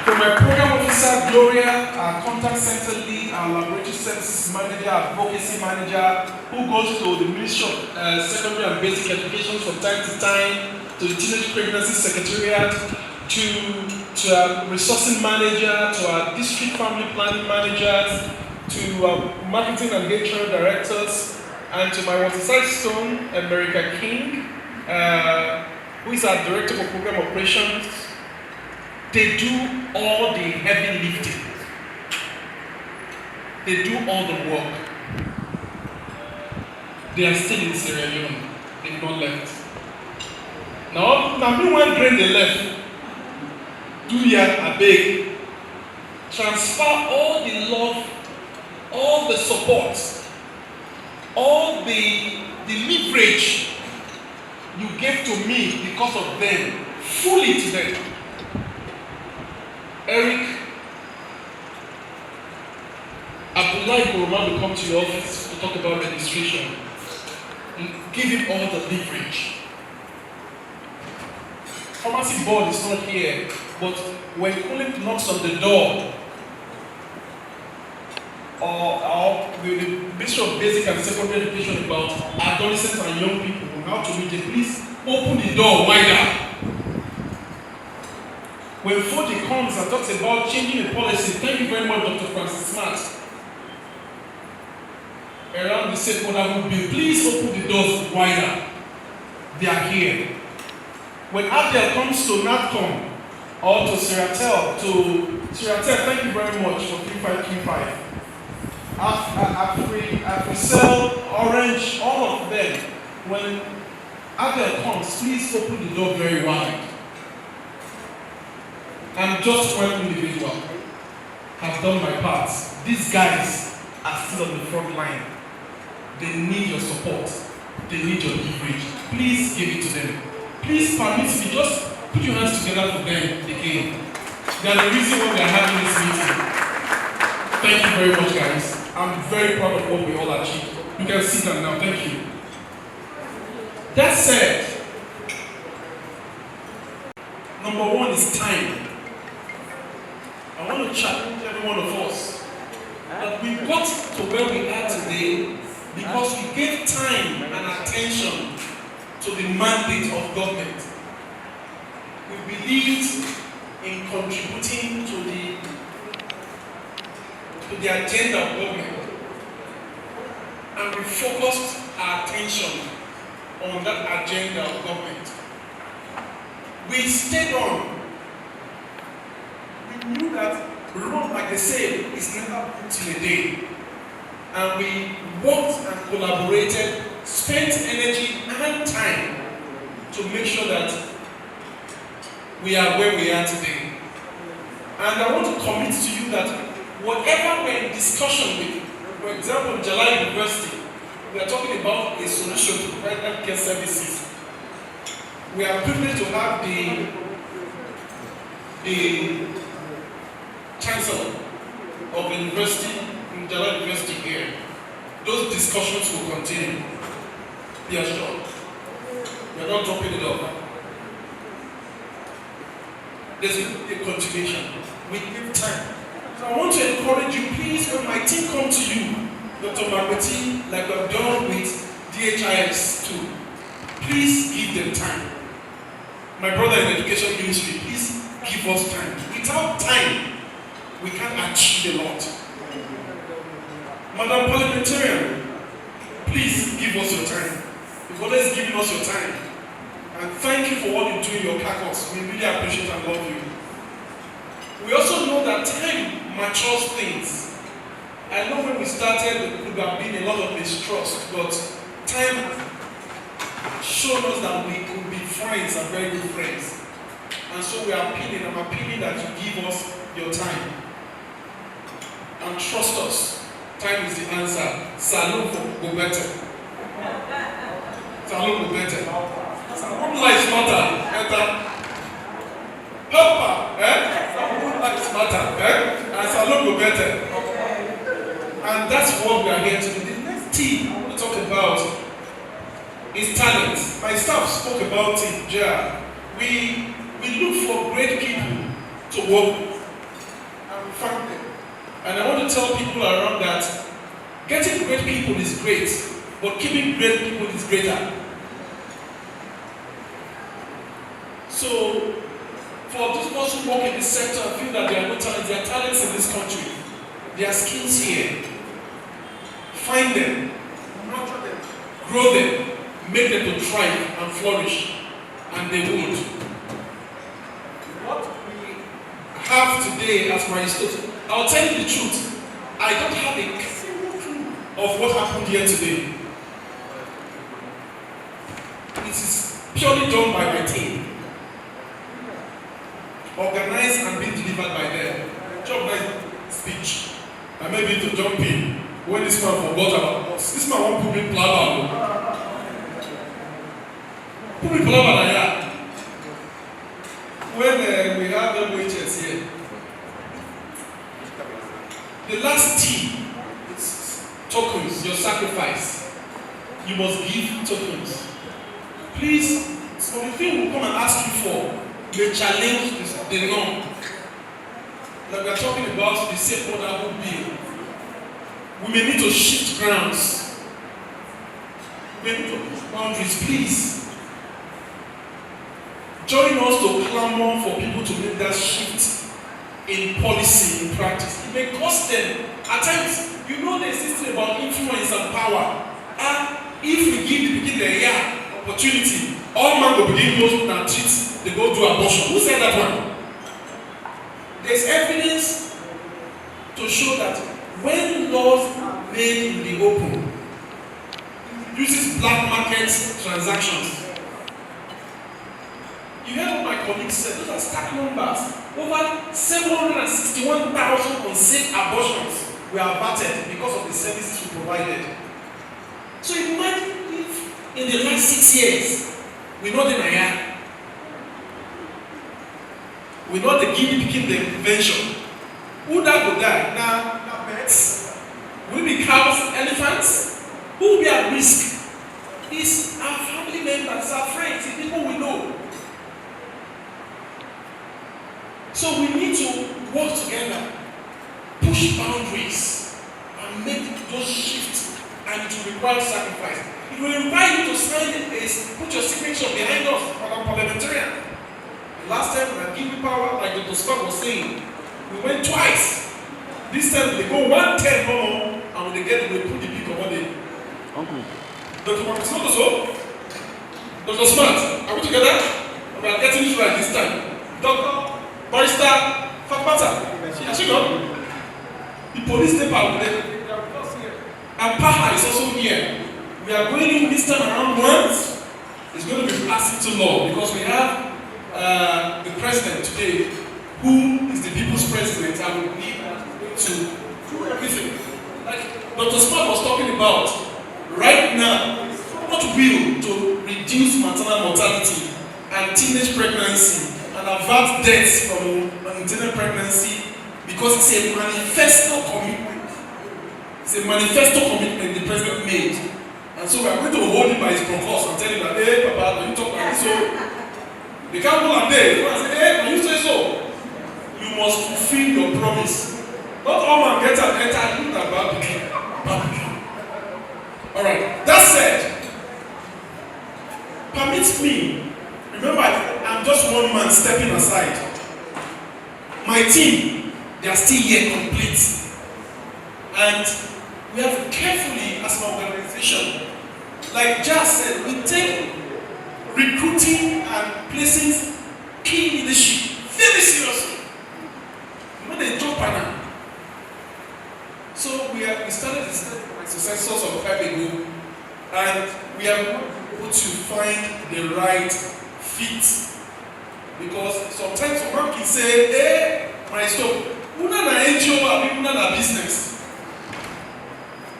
From my program officer, Gloria, our contact center lead, our laboratory services manager, advocacy manager, who goes to the Ministry of Secondary and Basic Education from time to time, to the Teenage Pregnancy Secretariat, to our resourcing manager, to our district family planning managers, to marketing and HR directors, and to my waterside stone, America King, who is our director for program operations. They do all the heavy lifting. They do all the work. They are still in Sierra Leone. They've not left. Now me one grain they left. Do ya a beg. Transfer all the love, all the support, all the leverage you gave to me because of them, fully to them. Eric, Abdullah Kuruma will come to your office to talk about registration. Give him all the leverage. Pharmacy board is not here, but when Kulik knocks on the door, or the Ministry of Basic and Secondary Education about adolescents and young people, how to meet them, please open the door wider. When Fodi comes and talks about changing the policy, thank you very much, Dr. Francis Smart, around the stakeholder bill, please open the doors wider. They are here. When Abdel comes to NATCOM or to Siratel, thank you very much for 3535. Afrisel, Orange, all of them. When Abdel comes, please open the door very wide. I'm just one individual. Have done my part. These guys are still on the front line. They need your support. They need your leverage. Please give it to them. Please permit me, just put your hands together for them again. They are the reason why we are having this meeting. Thank you very much, guys. I'm very proud of what we all achieved. You can sit down now. Thank you. That said, number one is time. I want to challenge every one of us that we got to where we are today because we gave time and attention to the mandate of government. We believed in contributing to the to the agenda of government. And we focused our attention on that agenda of government. We stayed on. We knew that Rome, like they say, is never put in a day. And we worked and collaborated, spent energy and time to make sure that we are where we are today. And I want to commit to you that whatever we're in discussion with, for example, Jalai University, we are talking about a solution to provide healthcare services. We are privileged to have the chancellor of the university, Jalai University here. Those discussions will continue. Be assured. We are not dropping it off. There's a continuation. We give time. So I want to encourage you, please, when my team come to you, Dr. Margoti, like we've done with DHIS too, please give them time. My brother in education ministry, please give us time. Without time, we can't achieve a lot. Madam Parliamentarian, please give us your time. You've always given us your time. And thank you for what you do in your caucus. We really appreciate and love you. We also know that time matures things. I know when we started, there could have been a lot of mistrust, but time showed us that we could be friends and very good friends. And so I'm appealing that you give us your time. And trust us, time is the answer. Salute for go better. Salute go better. Salute lives matter. Helper, Salute lives matter, and salute go better. And that's what we are here to do. The next thing I want to talk about is talent. My staff spoke about it, JR. We look for great people to work with, and we found them. And I want to tell people around that getting great people is great, but keeping great people is greater. So, for those of us who work in this sector and feel that there are no talents, there are talents in this country. There are skills here. Find them, nurture them, grow them, make them to thrive and flourish, and they would. What we have today as Aristotle, I'll tell you the truth. I don't have a single clue of what happened here today. It is purely done by my team. Organized and being delivered by them. Job nice speech. And maybe to jump in when this man forgot about us. This man won't put me plaba. Put me plaba like when we have the waiters here. The last T is tokens, your sacrifice. You must give tokens. Please, so the thing we'll come and ask you for, may challenge the norm. Like we are talking about the safe order bill. We may need to shift grounds. We may need to push boundaries, please. Join us to clamor for people to make that shift in policy, in practice. It may cost them. At times, you know there's this thing about influence and power. And if we give the beginning the opportunity, all man will begin those that treat, they go do abortion. Who said that one? There's evidence to show that when laws are made in the open, it uses black market transactions. You heard what my colleagues said, those are stark numbers. Over 761,000 unsafe abortions were averted because of the services we provided. So imagine if in the last 6 years, we know the Naya, we know the guinea picking the invention. Who that will die? Now pets? Will it be cows, elephants? Who will be at risk? It's our family members, our friends, the people we know. So we need to work together, push boundaries, and make those shifts, and it will require sacrifice. It will require you to sign it, put your signature behind us, Madam Parliamentarian. The last time we had given power, like Dr. Scott was saying, we went twice. This time they go 110 more and when they get they put the pick on what they. Uncle. Dr. Marcus, not so? Dr. Smart, are we together? We are getting this right this time. Dr. Barrister Fatmata, has she gone? The police department, they are with us here. And Paha is also here. We are going in this time around once. It's going to be passed into law because we have the president today who is the people's president and we need to do everything. Like Dr. Smart was talking about, right now, what will to reduce maternal mortality and teenage pregnancy and avert deaths from unintended pregnancy because it's a manifesto commitment. It's a manifesto commitment the president made. And so we are going to hold him by his pronouns and tell him that, hey, Papa, when you talk like this, so they can't go and say, hey, when you say so, you must fulfill your promise. Not all man get an enter, you that bad begin. Alright, that said, permit me, remember, I'm just one man stepping aside. My team, they are still here complete. And we have carefully, as an organization, like Jas said, we take recruiting and placing key leadership very seriously. You know, they joke now. So we started this exercise of time ago, and we are able to find the right fit. Because sometimes someone can say, hey, my stop, who na NGO or who na business?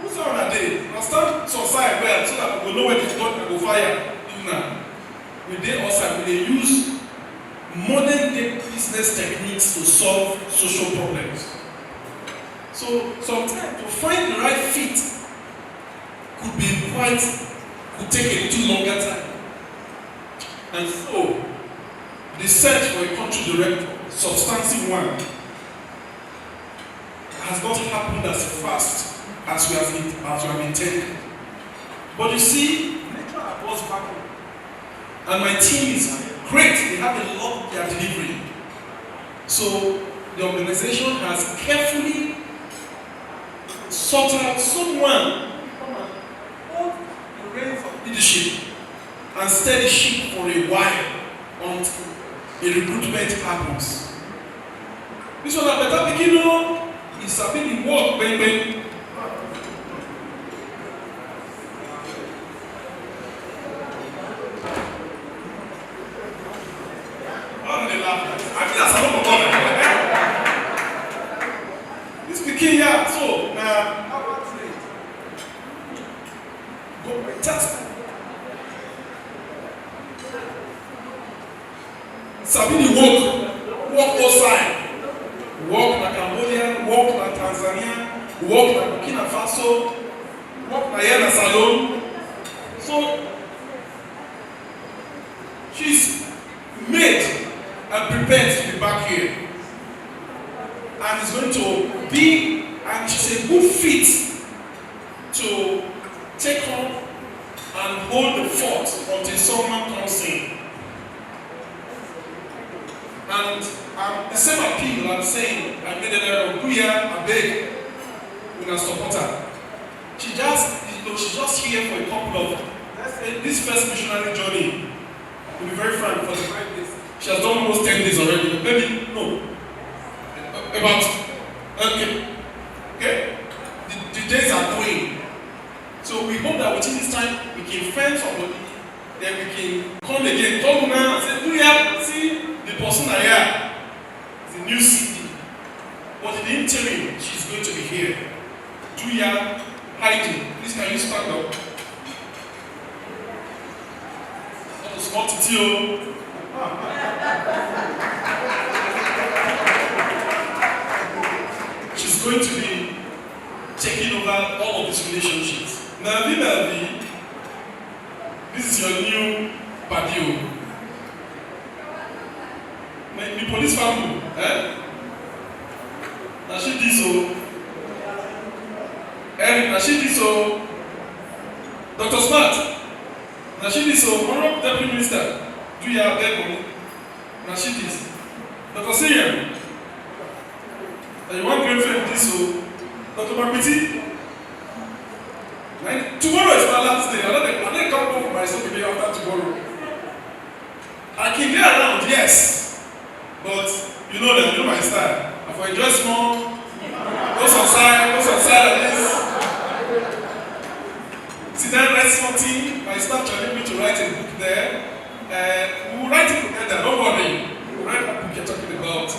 Who's on a day? Now stand society well so that we will know where to go fire. We dey also we use modern day business techniques to solve social problems. So sometimes to find the right fit could take a little longer time. And so the search for a country director, substantive one, has not happened as fast as we have intended. But you see, nature was happening. And my team is great. They have a lot of their delivery. So the organization has carefully sought out someone who can hold the reins of leadership and steady ship for a while until a recruitment happens. This one I better begin on is a bit work, baby. This became here, so now how about today? Go test. Sabini walk outside, walk like Cambodia, walk like Tanzania, walk like Burkina Faso, walk like Yena Salon. So she's made and prepared to be back here. And it's going to be, and she's a good fit to take on and hold the fort until someone comes in. And the same appeal I'm saying, I made an error, I beg, with a supporter. She's just here for a couple of, let's say, this first missionary journey, to be very frank, for the 5 days. She has done almost 10 days already. Maybe, no. About, okay. The days are going. So we hope that within this time, we can find somebody, then we can come again, talk now and say, do you have, see, the person I am is a new CD. But in the interim, she's going to be here. Do you have hiding? Please, can you stand up? That was not to She's going to be taking over all of these relationships. Melvi, this is your new padio. The police family, now she did so. Eric, now she did so. Dr. Smart, now she did so. Honorable Deputy Minister. Do you have that money? Now she is. Dr. Syrian. And you want great friend this, so Dr. Mapiti, tomorrow is my last day. I don't come home for myself the day after tomorrow. I can get around, yes. But you know that, you know my style. If I enjoy small, go outside like this. Sit down, write something. My staff challenged me to write a book there. We will write it together, don't worry. We'll write a book you're talking about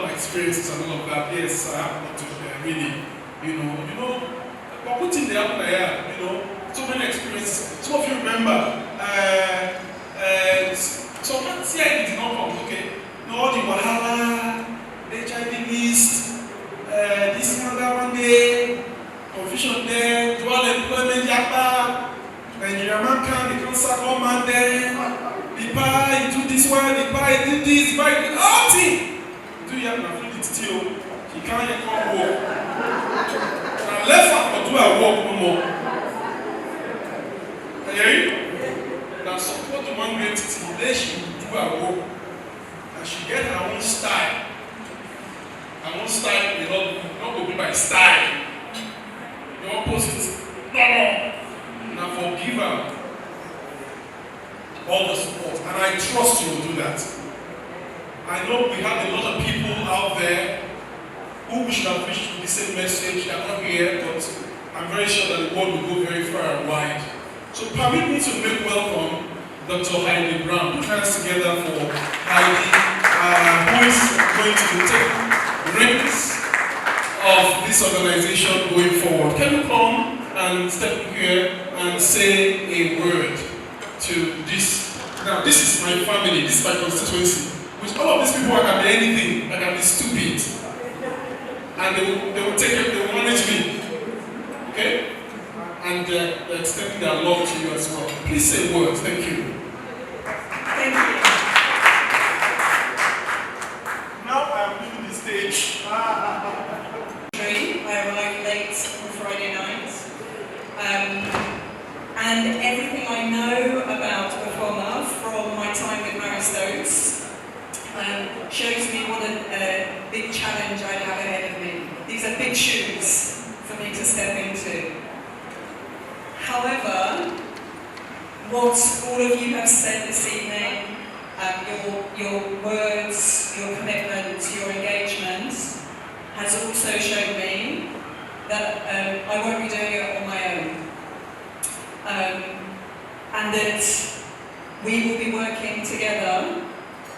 my experiences and all of that. Yes, I have not to really, but put in the out there, so many experiences. Some of you remember, so CID did not come, okay? No, the Wahala, HIV list, this and that one day, confusion there, dual employment yapa, Nigerian man can, they can't sack all man there, the pie, do this one, the pie, do this, the pie, do all thing. Do you have to feel it still? He can't yet come walk. And left hand or do I walk no more? Now support the one great entity, then she will do her work. And she get her own style. Her own style will not be by style. The opposite. No. Now forgive her all the support. And I trust you will do that. I know we have a lot of people out there who we should have reached with the same message. They are not here, but I'm very sure that the word will go very far and wide. So permit me to make welcome Dr. Heidi Brown. Put hands together for Heidi, who is going to take reins of this organization going forward. Can you come and step here and say a word to this? Now, this is my family, this is my constituency. With all of these people, I can be anything, I can be stupid. And they will take it, they will manage me. Okay? And they're extending their love to you as well. Please say words. Thank you. Thank you. Now I'm leaving the stage. I arrived late on Friday night. And everything I know about Ufuoma from my time with Mary Stokes shows me what a big challenge I have ahead of me. These are big shoes for me to step into. However, what all of you have said this evening, your words, your commitment, your engagement, has also shown me that I won't be doing it on my own. And that we will be working together,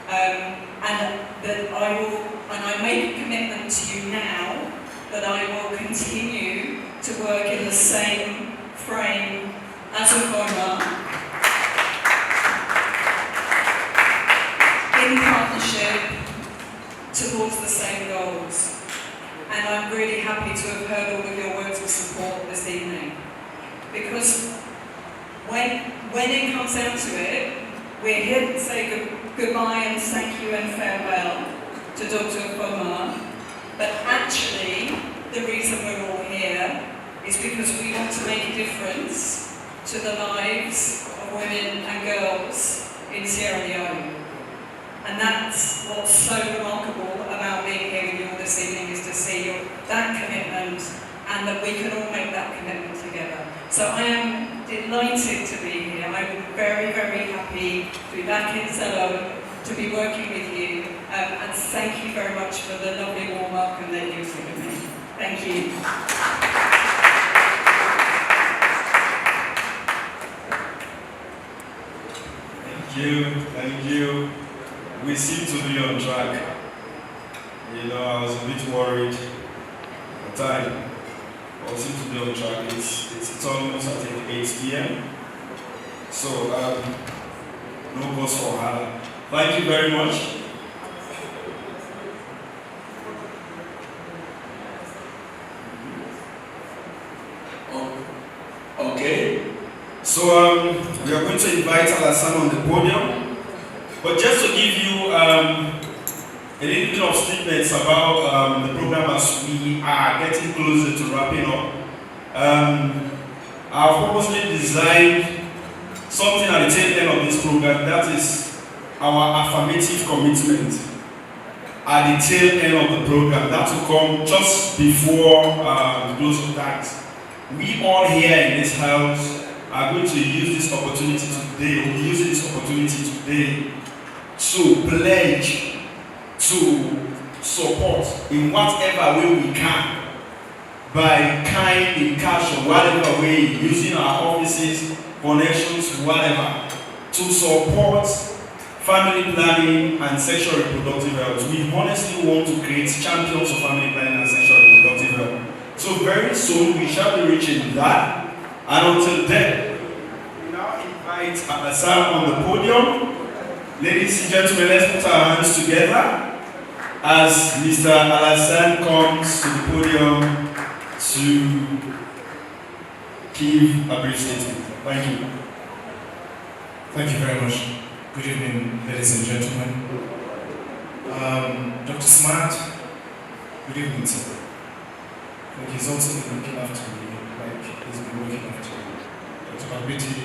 and that I make a commitment to you now that I will continue to work in the same frame as Ufuoma, in partnership towards the same goals. And I'm really happy to have heard all of your words of support this evening. Because when it comes down to it, we're here to say goodbye and thank you and farewell to Dr. Ufuoma, but actually the reason we're all here is because we want to make a difference to the lives of women and girls in Sierra Leone. And that's what's so remarkable about being here with you all this evening, is to see that commitment, and that we can all make that commitment together. So I am delighted to be here. I'm very, very happy to be back in Salone, to be working with you, and thank you very much for the lovely warm welcome that you've given me. Thank you. Thank you. We seem to be on track. I was a bit worried at the time. We seem to be on track. It's almost, I think, 8 p.m. So, no cause for her. Thank you very much. Okay. So, we are going to invite Alassane on the podium. But just to give you a little bit of statements about the program as we are getting closer to wrapping up. I've purposely designed something at the tail end of this program, that is our affirmative commitment. at the tail end of the program. That will come just before the close of that. We all here in this house are going to use this opportunity today, we'll use this opportunity today to pledge to support in whatever way we can, by kind, in cash, or whatever way, using our offices, connections, whatever, to support family planning and sexual reproductive health. We honestly want to create champions of family planning and sexual reproductive health. So very soon we shall be reaching that. And until then, we now invite Alassane on the podium. Ladies and gentlemen, let's put our hands together as Mr. Alassane comes to the podium to give a brief statement. Thank you. Thank you very much. Good evening, ladies and gentlemen. Dr. Smart, good evening, sir. Like he's also been looking after me, like he's been looking after me. Dr. Babiti,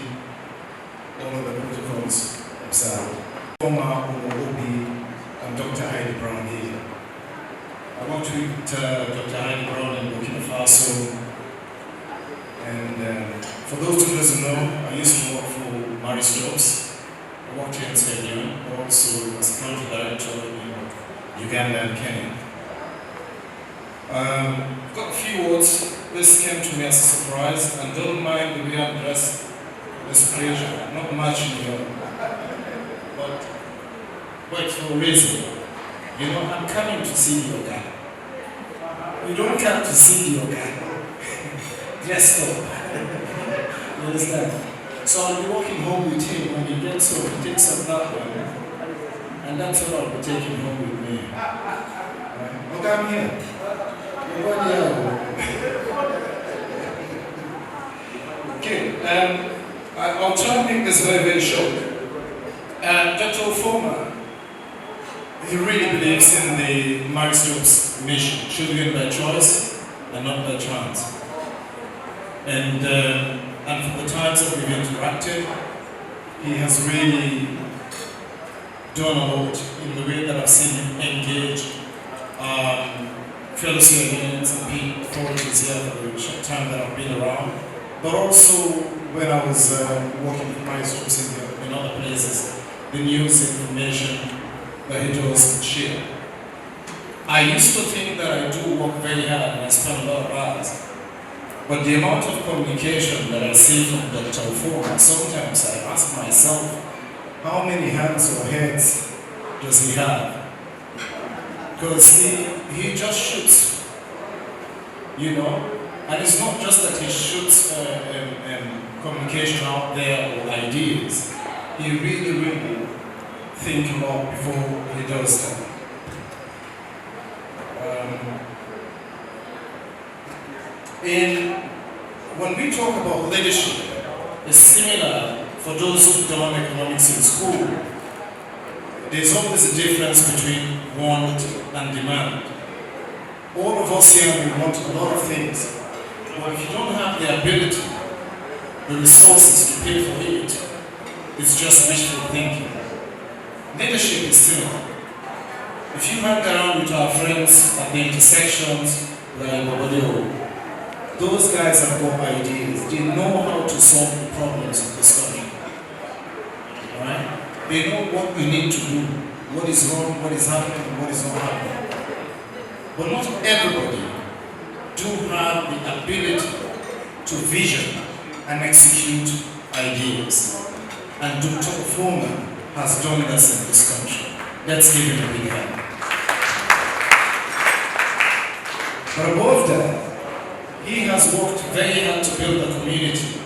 all of the protocols observed. Former Omo-Obi and Dr. Heidi Brown here. I worked with Dr. Heidi Brown in Burkina Faso. And for those who doesn't know, I used to work for Maris Jobs. I worked here in Sierra Leone, also as a country director in Uganda and Kenya. I've got a few words. This came to me as a surprise, and don't mind the way I'm dressed this occasion. Not much in here, but wait for a reason. You know, I'm coming to see your guy. You don't come to see your guy. Just stop. You understand? So I'll be walking home with him. When he gets home, he takes up that one, and that's what I'll be taking home with me. Look, I'm here. Okay, I'll try and make this very, very short. Dr. Ufuoma, he really believes in the Maris Jobs mission, children by choice and not by chance. And for the times that we've interacted, he has really done a lot in the way that I've seen him engage fellow Syrians and be authorities here for the short time that I've been around, but also when I was working with Maris Jobs in other places, the news information that he does share. I used to think that I do work very hard and I spend a lot of hours, but the amount of communication that I see from Dr. Ufuoma, sometimes I ask myself, how many hands or heads does he have? Because he just shoots, you know, and it's not just that he shoots communication out there or ideas. He really thinks about before he does them. When we talk about leadership, it's similar for those who've done economics in school. There's always a difference between want and demand. All of us here, we want a lot of things, but if you don't have the ability, the resources to pay for it, it's just wishful thinking. Leadership is similar. If you hang around with our friends at the intersections, like Omo-Obi, those guys have got ideas. They know how to solve the problems of this country. Alright? They know what we need to do, what is wrong, what is happening, and what is not happening. But not everybody do have the ability to vision and execute ideas. And Dr. Ufuoma has done this in this country. Let's give him a big hand. But above that, he has worked very hard to build a community.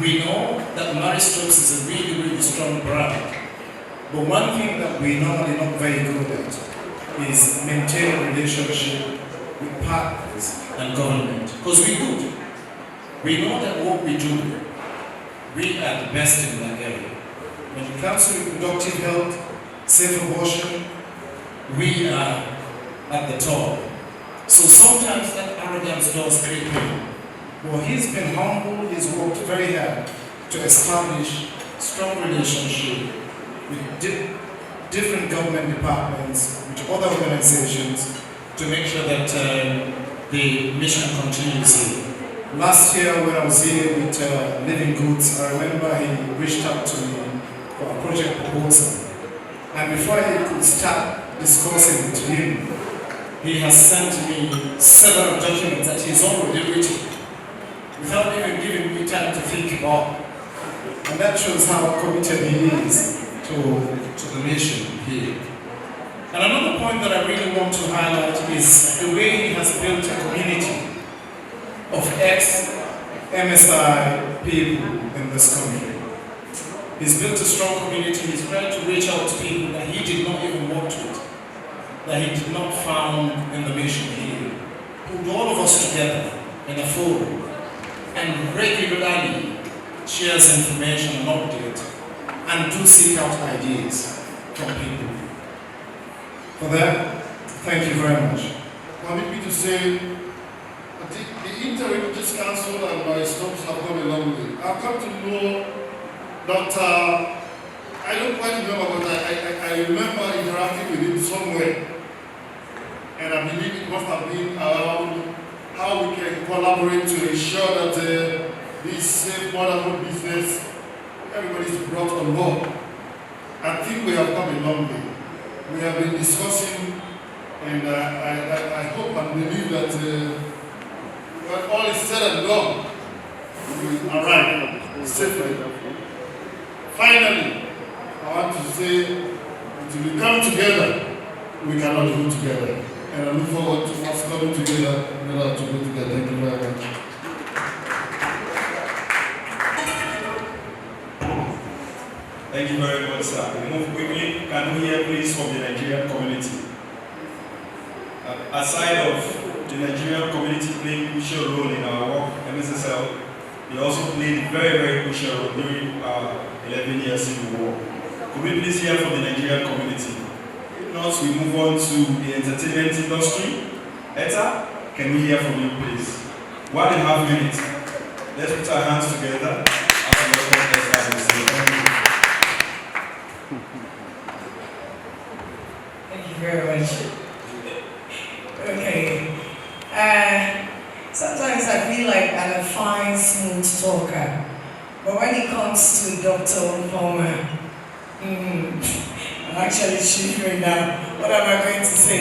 We know that Maris Jobs is a really strong brand. But one thing that we know they're not very good at is maintaining a relationship with partners and government. Because we good. We know that what we do, we are the best in that area. When it comes to reproductive health, safe abortion, we are at the top. So sometimes that arrogance does creep in. Well, he's been humble, he's worked very hard to establish strong relationship with different government departments, with other organizations, to make sure that the mission continues here. Last year when I was here with Living Goods, I remember he reached out to me for a project proposal. And before he could start discussing with him, he has sent me several documents that he's already written, without even giving me time to think about. And that shows how committed he is to the mission here. And another point that I really want to highlight is the way he has built a community of ex-MSI people in this country. He's built a strong community. He's tried to reach out to people that he did not even work with, that he did not found in the mission here. Put all of us together in a forum and regularly shares information and update and do seek out ideas from people. For that, thank you very much. Permit me to say, I think the Inter-Religious Council and my stops have gone a long way. I've come to know that, I don't quite remember, but I remember interacting with him somewhere. And I believe it must have been around how we can collaborate to ensure that this safe motherhood business, everybody's brought on board. I think we have come a long way. We have been discussing, and I hope and believe that when all is said and done, we will arrive safely. Finally, I want to say, until we come together, we cannot go together. And I look forward to us coming together in order to go together. Thank you very much. Thank you very much, sir. We move quickly. Can we hear please from the Nigerian community? Aside of the Nigerian community playing a crucial role in our work, MSSL, we also played a very, very crucial role during our 11 years in the war. Could we please hear from the Nigerian community? If not, we move on to the entertainment industry. Etta, can we hear from you, please? 1.5 minutes. Let's put our hands together. Thank you very much. Okay. Sometimes I feel like I'm a fine, smooth talker. But when it comes to Dr. Ufuoma, I'm actually shivering now. What am I going to say?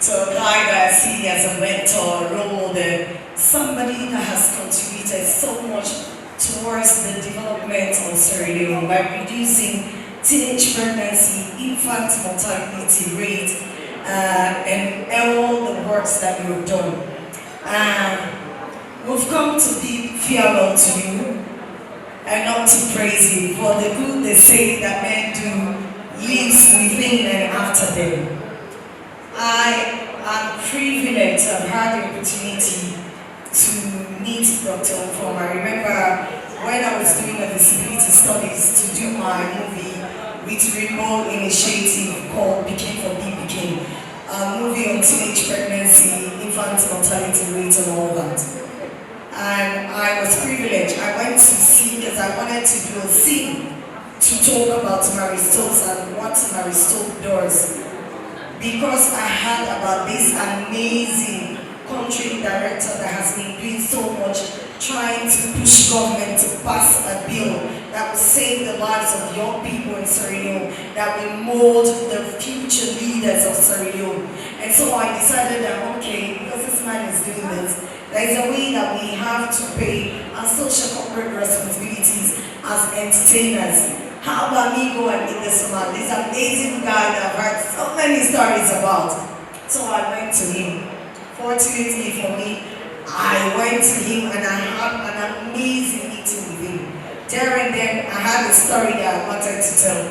To a guy that I see as a mentor, a role model, somebody that has contributed so much towards the development of Sierra Leone by reducing teenage pregnancy, infant mortality rate, and all the works that you've done. We've come to bid farewell to you and not to praise you for the good they say that men do lives within and after them. I am privileged to have had the opportunity to meet Dr. Ufuoma. I remember when I was doing a disability studies to do my movie with remote initiative called Begin for Be Begin, a movie on teenage pregnancy, infant mortality rate and all that. And I was privileged. I went to see because I wanted to do a scene to talk about Mary Stokes and what Mary Stokes does. Because I heard about this amazing country director that has been doing so much, trying to push government to pass a bill that will save the lives of young people in Sierra Leone, that will mold the future leaders of Sierra Leone. And so I decided that, okay, because this man is doing this, there is a way that we have to pay our social corporate responsibilities as entertainers. How about me go and meet this man, this amazing guy that I've heard so many stories about? So I went to him. Fortunately for me, I went to him and I had an amazing meeting with him. There and then, I had a story that I wanted to tell.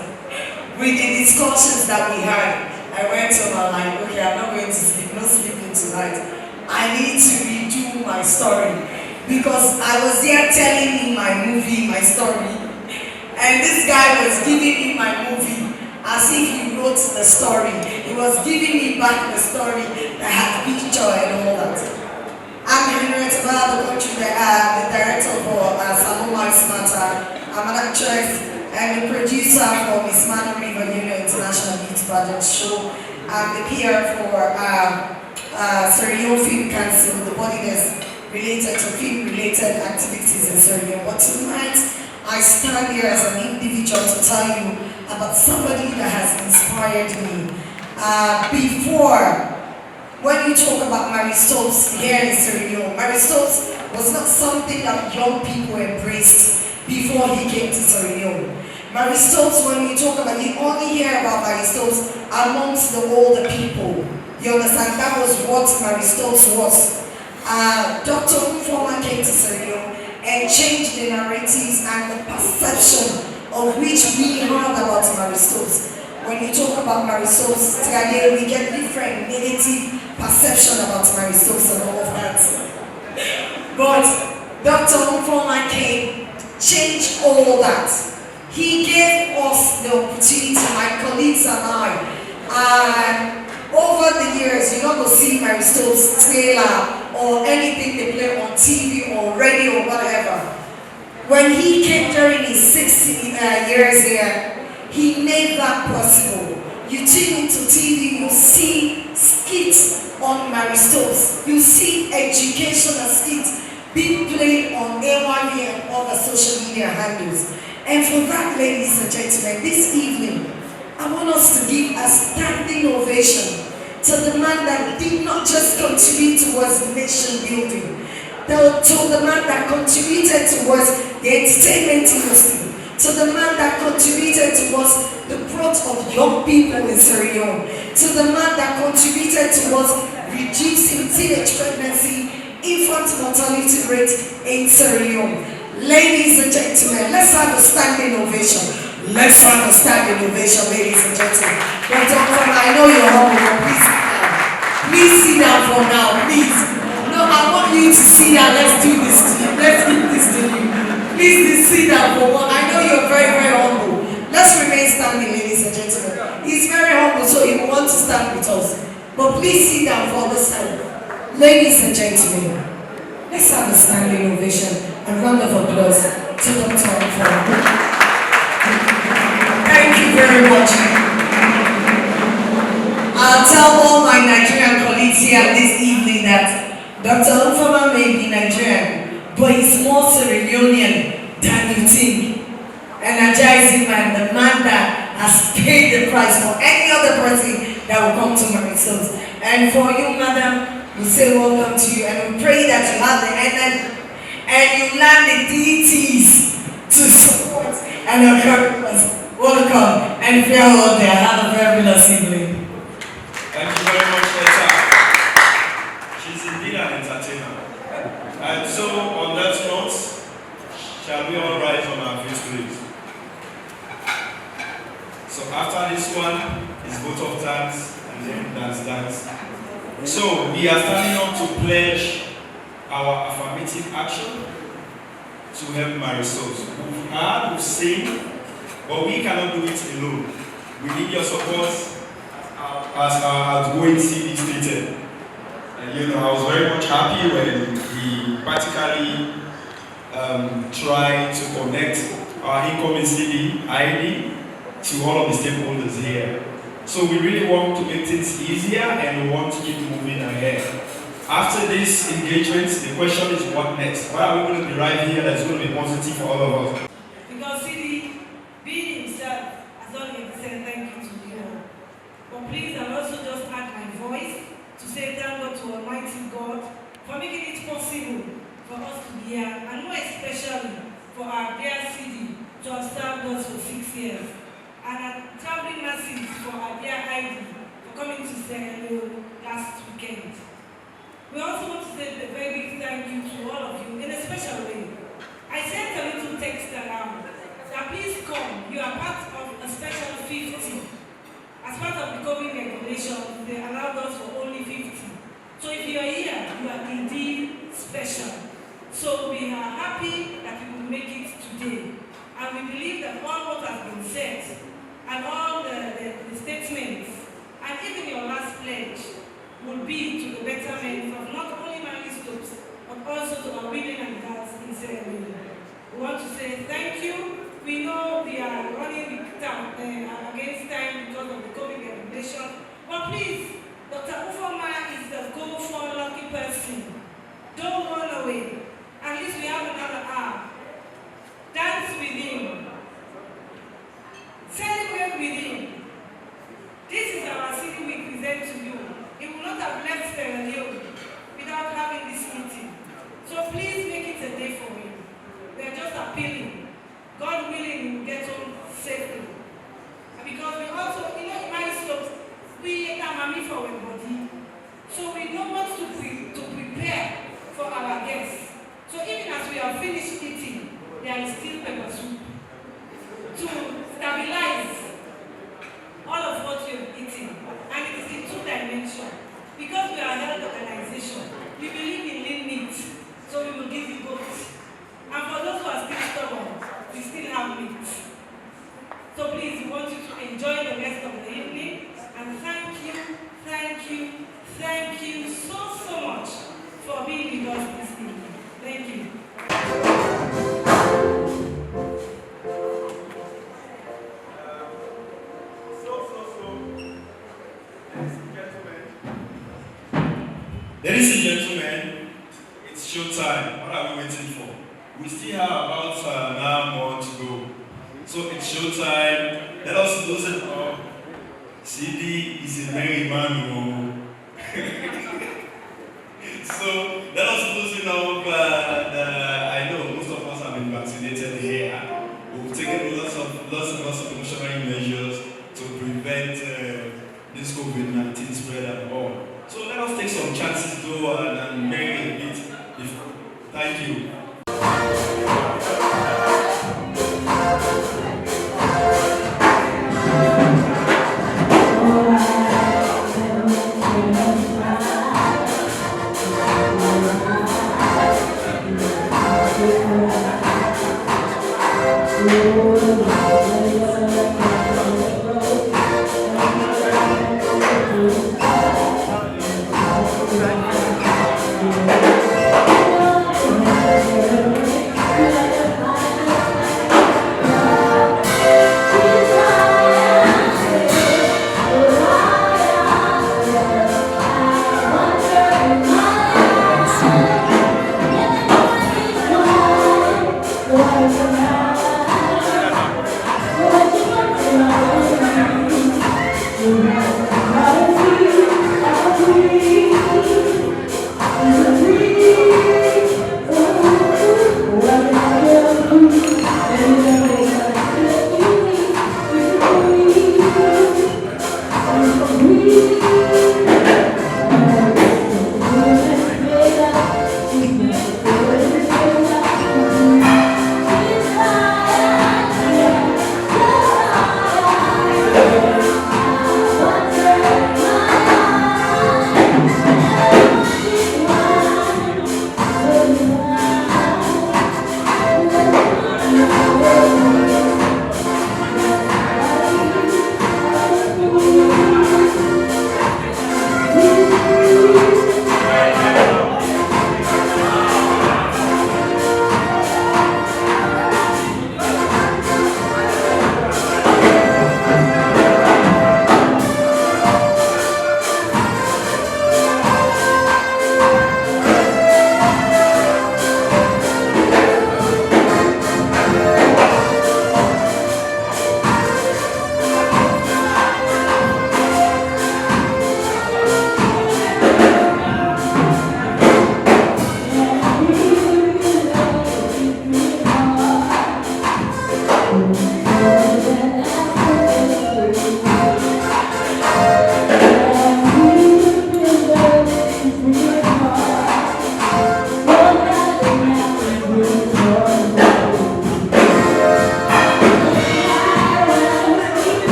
With the discussions that we had, I went to him and I'm like, okay, I'm not going to sleep, no sleeping tonight. I need to redo my story. Because I was there telling him my movie, my story. And this guy was giving me my movie as if he wrote the story. He was giving me back the story that had picture and all that. I'm Henriette Bala, the director for Samoa Matter. I'm an actress and the producer for Miss Man River Union International. International Youth Project Show. I'm the PR for Sierra Leone Film Council, the body that's related to film-related activities in Sierra Leone. But tonight, I stand here as an individual to tell you about somebody that has inspired me. Before, when you talk about Mary Stopes here in Sierra Leone, Mary Stopes was not something that young people embraced before he came to Sierra Leone. Mary Stopes, when we talk about, you only hear about Mary Stopes amongst the older people. You understand? That was what Mary Stopes was. Dr. Ufuoma came to Sierra Leone and changed the narratives and the perception of which we heard about Mary Stopes. When you talk about Mary Stopes, today we get different negative perception about Mary Stopes and all of that. But Dr. Ufuoma came, changed all that. He gave us the opportunity, my colleagues and I, over the years, you're not going to see Mary Stopes trailer or anything they play on TV or radio or whatever. When he came during his 60 years here, he made that possible. You tune into TV, you see skits on Mary Stopes. You see educational skits being played on AYV and other social media handles. And for that, ladies and gentlemen, this evening, I want us to give a standing ovation to the man that did not just contribute towards nation building, to the man that contributed towards the entertainment industry, to the man that contributed towards the growth of young people in Sierra Leone, to the man that contributed towards reducing teenage pregnancy, infant mortality rate in Sierra Leone. Ladies and gentlemen, let's have a standing ovation. Let's have a standing ovation, ladies and gentlemen. Dr. Ufuoma, I know you're humble, but please sit down. Please sit down for now, please. No, I want you to sit down. Let's do this to you. Let's give this to you. Please sit down for one. I know you're very, very humble. Let's remain standing, ladies and gentlemen. He's very humble, so he will want to stand with us. But please sit down for this time. Ladies and gentlemen, let's have a standing ovation. A round of applause to Dr. Ufuoma. Thank you very much. I'll tell all my Nigerian colleagues here this evening that Dr. Ufuoma may be Nigerian, but he's more Sierra Leonean than you think. Energizing man, the man that has paid the price for any other person that will come to Mary Stopes. And for you, madam, we say welcome to you, and we pray that you have the energy and you learn the deities to support and encourage us. Welcome and farewell there. Have a fabulous evening. Thank you very much, Leta. She's indeed an entertainer. And so, on that note, shall we all rise on our feet, please? So after this one is vote of thanks and then dance. So we are standing up to pledge our affirmative action to help Mary Stopes. We've heard, we've seen, but we cannot do it alone. We need your support as our outgoing CV stated. And I was very much happy when he practically tried to connect our incoming CV ID to all of the stakeholders here. So we really want to make things easier and we want to keep moving ahead. After this engagement, the question is what next? What are we going to derive here that's going to be positive for all of us? Because CD, being himself, has only said thank you to you all. But please, I'll also just add my voice to say thank God to Almighty God for making it possible for us to be here, and more especially for our dear CD to have served us for 6 years. And a traveling message for our dear ID for coming to Sierra Leone last weekend. We also want to say a very big thank you to all of you in a special way. I sent a little text around that please come, you are part of a special 50. As part of the COVID regulations, they allowed us for only 50. So if you are here, you are indeed special. So we are happy that we will make it today. And we believe that all what has been said and all the statements and even your last pledge will be to the betterment of not only Mary Stopes, but also to our women and girls in Sierra Leone. We want to say thank you. We know we are running against time because of the please, Dr. Ufuoma is the go-for-lucky person. Don't run away. At least we have another hour. Dance with him. Celebrate with him. This is our city we present to you. It will not have left Sierra Leone without having this meeting. So please make it a day for him. We are just appealing. God willing, we will get home safely. And because we also, in my slopes, we are mommy for our body. So we know what to prepare for our guests. So even as we are finished eating, there is still pepper soup to stabilize all of what you're eating. And it is in 2 dimensions. Because we are a health organization, we believe in lean meat. So we will give you goat. And for those who are still stubborn, we still have meat. So please, we want you to enjoy the rest of the evening. And thank you so much for being with us this evening. Thank you. Ladies and gentlemen, it's showtime. What are we waiting for? We still have about an hour more to go. So it's showtime. Let us loosen up. CD is a merry man. So let us loosen up. I know most of us have been vaccinated here. We've taken lots of precautionary measures to prevent this COVID-19 spread and all. So let us take some chances though and marry a bit. Thank you.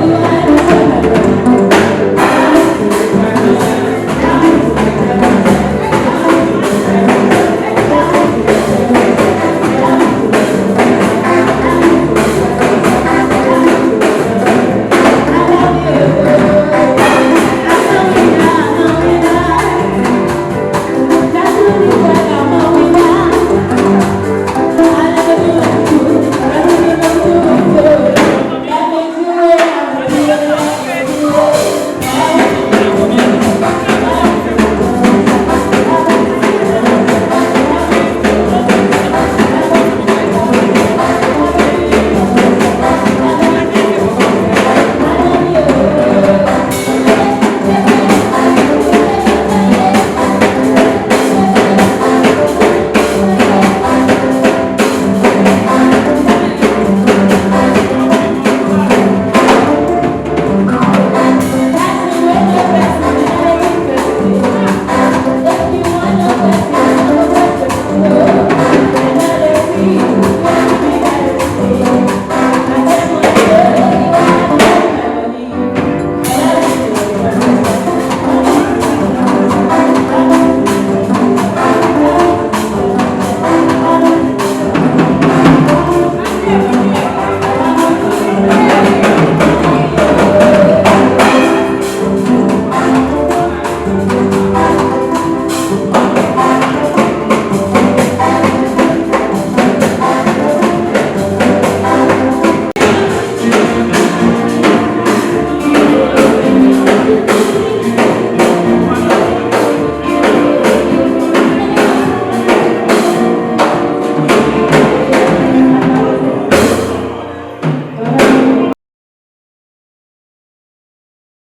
You are